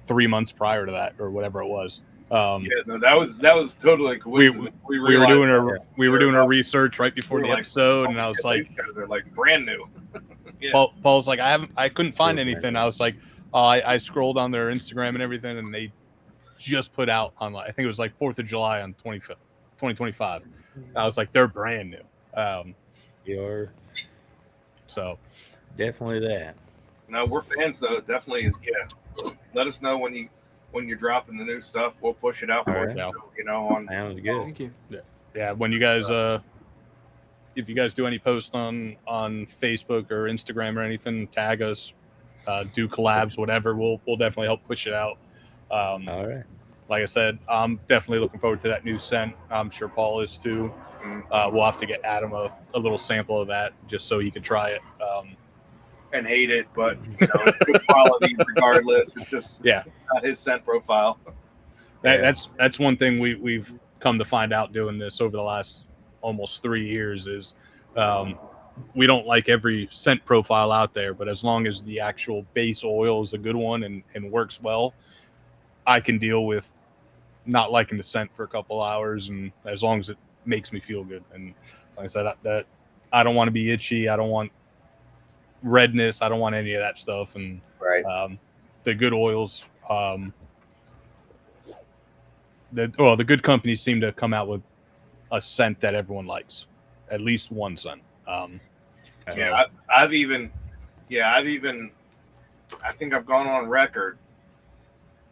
3 months prior to that or whatever it was. That was totally coincidence. We were doing our research right before the episode, and I was like, these guys are like brand new. Yeah. Paul's like, I couldn't find anything. I was like, I scrolled on their Instagram and everything, and they just put out on, I think it was like 4th of July on 2025. I was like, they're brand new. You're so definitely that. No, we're fans though. Definitely, yeah. Let us know when you're dropping the new stuff. We'll push it out for right. you. On Sounds good. Thank you. yeah, when you guys if you guys do any posts on Facebook or Instagram or anything, tag us, do collabs, whatever. We'll definitely help push it out. All right. Like I said, I'm definitely looking forward to that new scent. I'm sure Paul is too. We'll have to get Adam a little sample of that just so he can try it. And hate it, but good quality regardless. It's just not his scent profile. That's one thing we've come to find out doing this over the last almost 3 years is we don't like every scent profile out there, but as long as the actual base oil is a good one and works well, I can deal with not liking the scent for a couple hours, and as long as it makes me feel good. And like I said, that I don't want to be itchy. I don't want redness. I don't want any of that stuff. And the good oils, the good companies seem to come out with a scent that everyone likes, at least one scent. I've even I think I've gone on record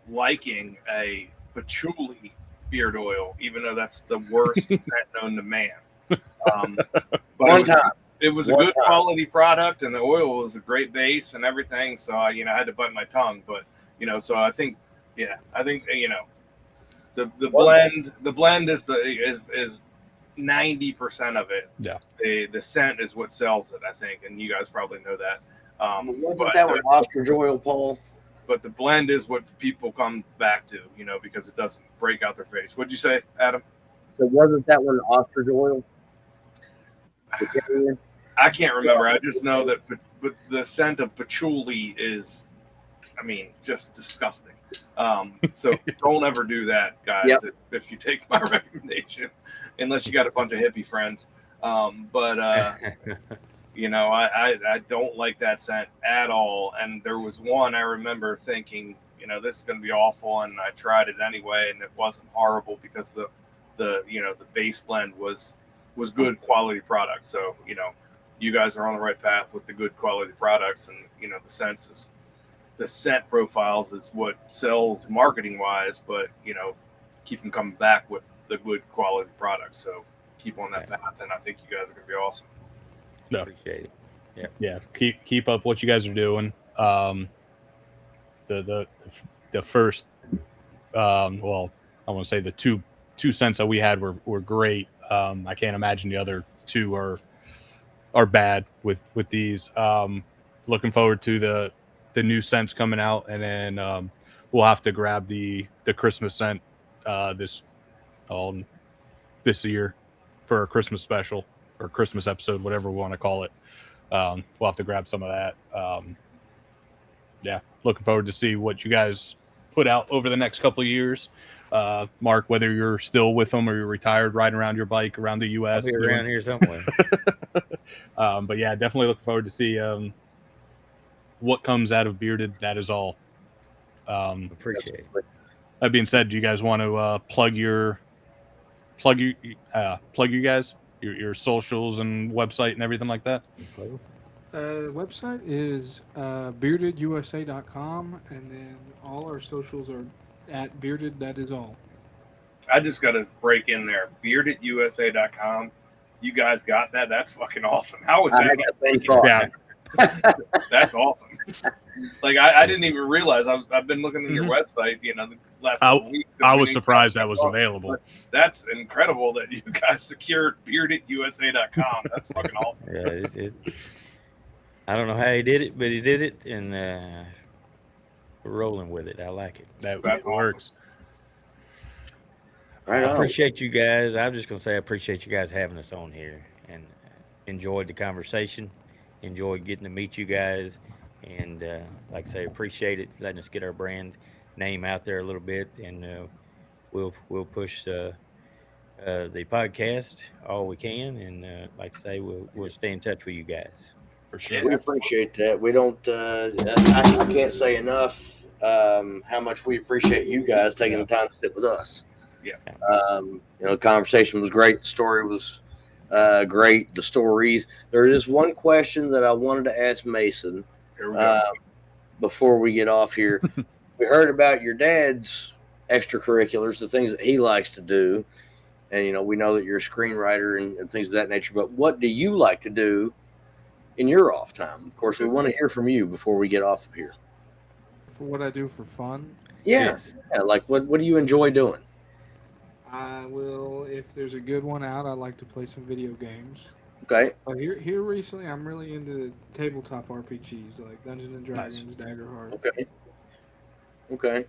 liking a patchouli beard oil, even though that's the worst scent known to man. But One time. it was a One good time. quality product, and the oil was a great base and everything. So I had to bite my tongue. But so I think the blend is 90% of it. Yeah. The scent is what sells it, I think, and you guys probably know that. Wasn't that with ostrich oil, Paul? But the blend is what people come back to, because it doesn't break out their face. What'd you say, Adam? So wasn't that one ostrich oil? I can't remember. I just know that but the scent of patchouli is, just disgusting. So don't ever do that, guys, if you take my recommendation, unless you got a bunch of hippie friends. I don't like that scent at all. And there was one I remember thinking, this is going to be awful, and I tried it anyway, and it wasn't horrible because the base blend was good quality product. So you guys are on the right path with the good quality products, and the scent profiles is what sells marketing wise, but keep them coming back with the good quality products. So keep on that path, and I think you guys are going to be awesome. No. Appreciate it. Yeah. Keep up what you guys are doing. The first, I want to say the two cents that we had were great. I can't imagine the other two are bad with these. Looking forward to the new scents coming out, and then we'll have to grab the Christmas scent this year for a Christmas special or Christmas episode, whatever we want to call it. We'll have to grab some of that. Looking forward to see what you guys put out over the next couple of years. Mark, whether you're still with them or you're retired, riding around your bike around the U.S. I'll be around here somewhere. But yeah, definitely looking forward to see what comes out of Bearded. That is all. Appreciate it. That being said, do you guys want to plug you guys, your socials and website and everything like that? Website is beardedusa.com, and then all our socials are at bearded. That is all. I just got to break in there. beardedusa.com. You guys got that? That's fucking awesome. How was that? Yeah. That's awesome. Like I didn't even realize. I've been looking at your website, the last couple weeks. I was surprised that was available. That's incredible that you guys secured beardedusa.com. That's fucking awesome. Yeah, I don't know how he did it, but he did it, and we're rolling with it. I like it. That That's works. Right I on. appreciate you guys. I'm just going to say I appreciate you guys having us on here, and enjoyed the conversation. Enjoyed getting to meet you guys, and like I say, appreciate it, letting us get our brand name out there a little bit, and we'll push the podcast all we can, and like I say, we'll stay in touch with you guys. For sure. We appreciate that. We don't. I can't say enough how much we appreciate you guys taking the time to sit with us. Yeah. The conversation was great. The story was great. The stories. There is one question that I wanted to ask Mason Here we go. before we get off here. We heard about your dad's extracurriculars, the things that he likes to do, and we know that you're a screenwriter and things of that nature. But what do you like to do in your off time? Of course, we want to hear from you before we get off of here. For what I do for fun, Yes. Yeah, like what do you enjoy doing? I will, if there's a good one out, I like to play some video games. Okay. But here recently, I'm really into tabletop RPGs like Dungeons and Dragons, Daggerheart. Okay.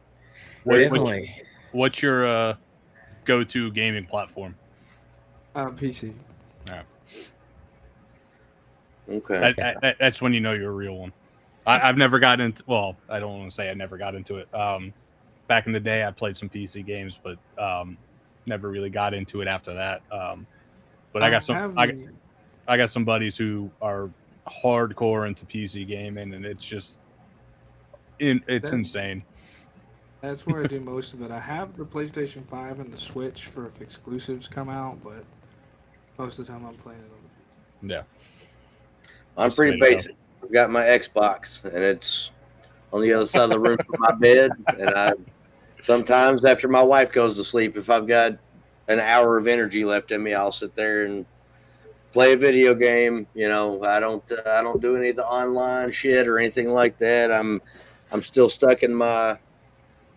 Definitely. What's your go-to gaming platform? PC. Okay. That's when you know you're a real one. I've never got into. Well, I don't want to say I never got into it. Back in the day, I played some PC games, but never really got into it after that. But I got some buddies who are hardcore into PC gaming, and it's just insane. That's where I do most of it. I have the PlayStation 5 and the Switch for if exclusives come out, but most of the time I'm playing it on. Yeah. I'm pretty basic. I've got my Xbox, and it's on the other side of the room from my bed. And sometimes after my wife goes to sleep, if I've got an hour of energy left in me, I'll sit there and play a video game. You know, I don't do any of the online shit or anything like that. I'm still stuck in my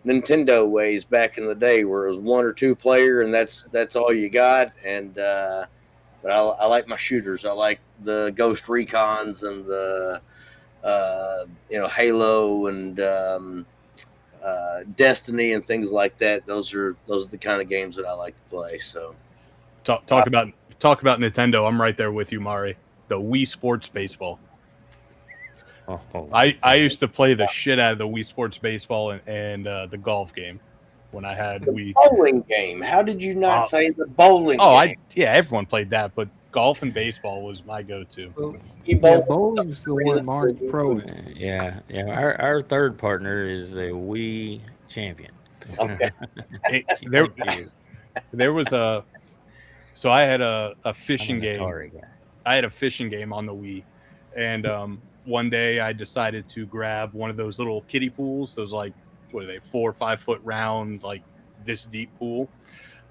Nintendo ways back in the day where it was 1 or 2 player and that's all you got. And but I like my shooters. I like the Ghost Recons and the Halo and Destiny and things like that. Those are the kind of games that I like to play. So talk about Nintendo. I'm right there with you, Mari. The Wii Sports Baseball. I used to play the shit out of the Wii Sports Baseball and the golf game when I had Wii. Bowling game. How did you not say the bowling game? Everyone played that, but golf and baseball was my go-to. Well, bowling's the one Marty pro in. Yeah. Our third partner is a Wii champion. Okay. There was so I had a fishing game. I had a fishing game on the Wii, and one day I decided to grab one of those little kiddie pools. Those, like, what are they, 4 or 5 foot round, like this deep pool.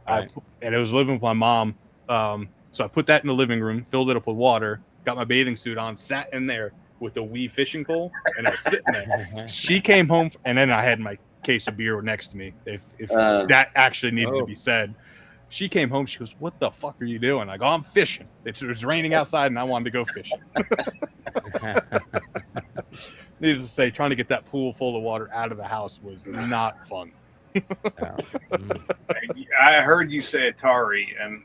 Right. And it was living with my mom. So I put that in the living room, filled it up with water, got my bathing suit on, sat in there with the Wii fishing pole, and I was sitting there. She came home, and then I had my case of beer next to me. If that actually needed to be said. She came home. She goes, "What the fuck are you doing?" I go, "I'm fishing. It was raining outside, and I wanted to go fishing." Needless to say, trying to get that pool full of water out of the house was not fun. I heard you say Atari, and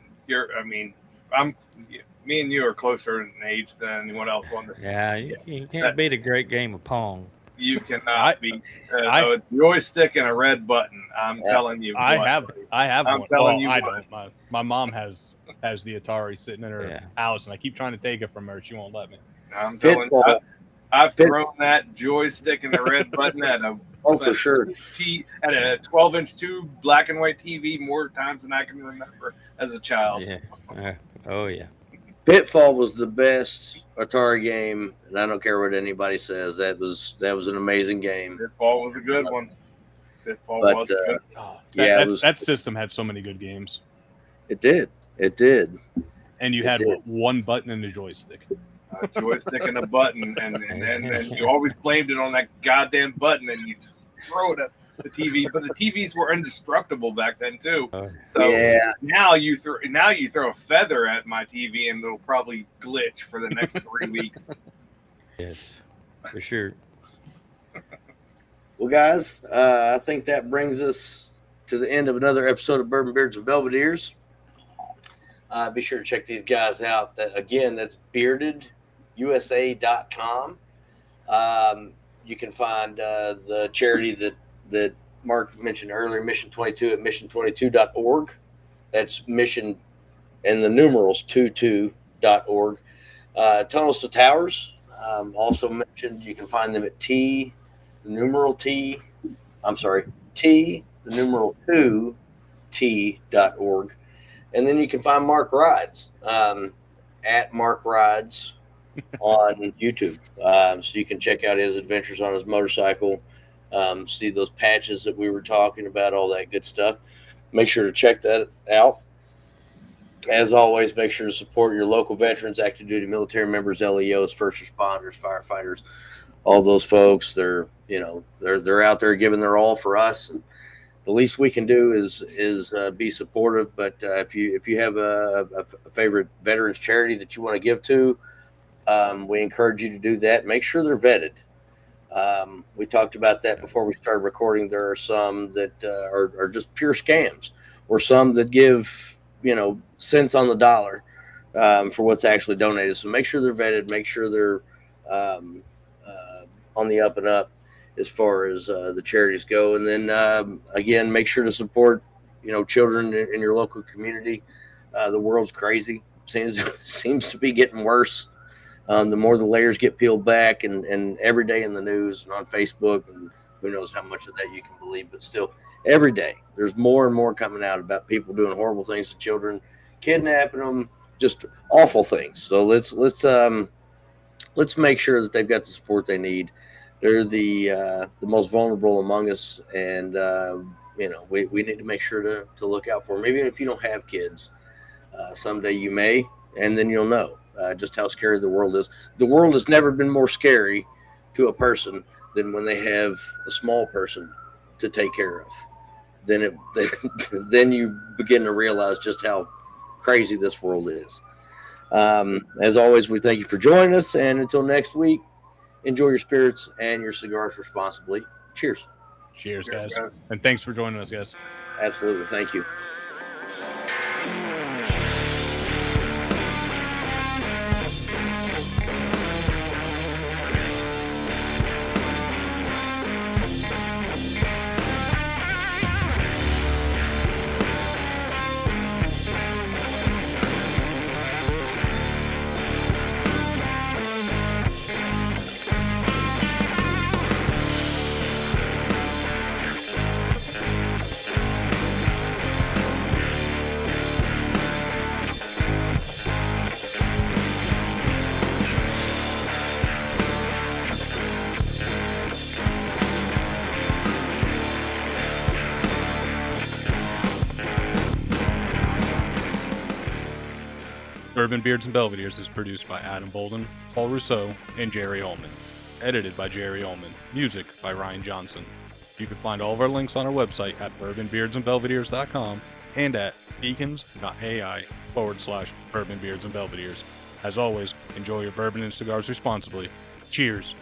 me and you are closer in age than anyone else on this. Yeah, you can't beat a great game of Pong. You cannot beat a joystick and a red button. I'm telling you. I have I'm one. telling you I what. don't. My mom has the Atari sitting in her house, and I keep trying to take it from her. She won't let me. I'm telling you. I've thrown that joystick and the red button at a for sure at a 12-inch tube black and white TV more times than I can remember as a child. Yeah. Oh yeah. Pitfall was the best Atari game, and I don't care what anybody says. That was an amazing game. Pitfall was a good one. Pitfall was good. That system had so many good games. It did. And you had one button and a joystick. A joystick and a button, and then you always blamed it on that goddamn button, and you just throw it at the TV. But the TVs were indestructible back then too. So now you throw a feather at my TV, and it'll probably glitch for the next 3 weeks. Yes, for sure. Well, guys, I think that brings us to the end of another episode of Bourbon Beards and Belvederes. Be sure to check these guys out. That's beardedusa.com. You can find the charity that Mark mentioned earlier, Mission 22, at mission22.org. That's mission and the numerals 22.org. Tunnels to Towers, also mentioned. You can find them at T, the numeral 2, T.org. And then you can find Mark Rides at Mark Rides on YouTube. So you can check out his adventures on his motorcycle, see those patches that we were talking about, all that good stuff. Make sure to check that out. As always, make sure to support your local veterans, active duty military members, LEOs, first responders, firefighters, all those folks. They're out there giving their all for us, and the least we can do is be supportive. But if you have a favorite veterans charity that you want to give to, we encourage you to do that. Make sure they're vetted. We talked about that before we started recording. There are some that are just pure scams, or some that give cents on the dollar for what's actually donated. So make sure they're vetted. Make sure they're on the up and up as far as the charities go. And then again, make sure to support children in your local community. The world's crazy. Seems to be getting worse. The more the layers get peeled back, and every day in the news and on Facebook, and who knows how much of that you can believe, but still every day there's more and more coming out about people doing horrible things to children, kidnapping them, just awful things. So let's make sure that they've got the support they need. They're the most vulnerable among us, and we need to make sure to look out for them. Even if you don't have kids, someday you may, and then you'll know just how scary the world is. The world has never been more scary to a person than when they have a small person to take care of. Then you begin to realize just how crazy this world is. As always, we thank you for joining us, and until next week, enjoy your spirits and your cigars responsibly. Cheers. Cheers, guys. And thanks for joining us, guys. Absolutely. Thank you. Bourbon, Beards, and Belvederes is produced by Adam Bolden, Paul Rousseau, and Jerry Ullman. Edited by Jerry Ullman. Music by Ryan Johnson. You can find all of our links on our website at bourbonbeardsandbelvederes.com and at beacons.ai/Bourbon, Beards, and Belvederes. As always, enjoy your bourbon and cigars responsibly. Cheers.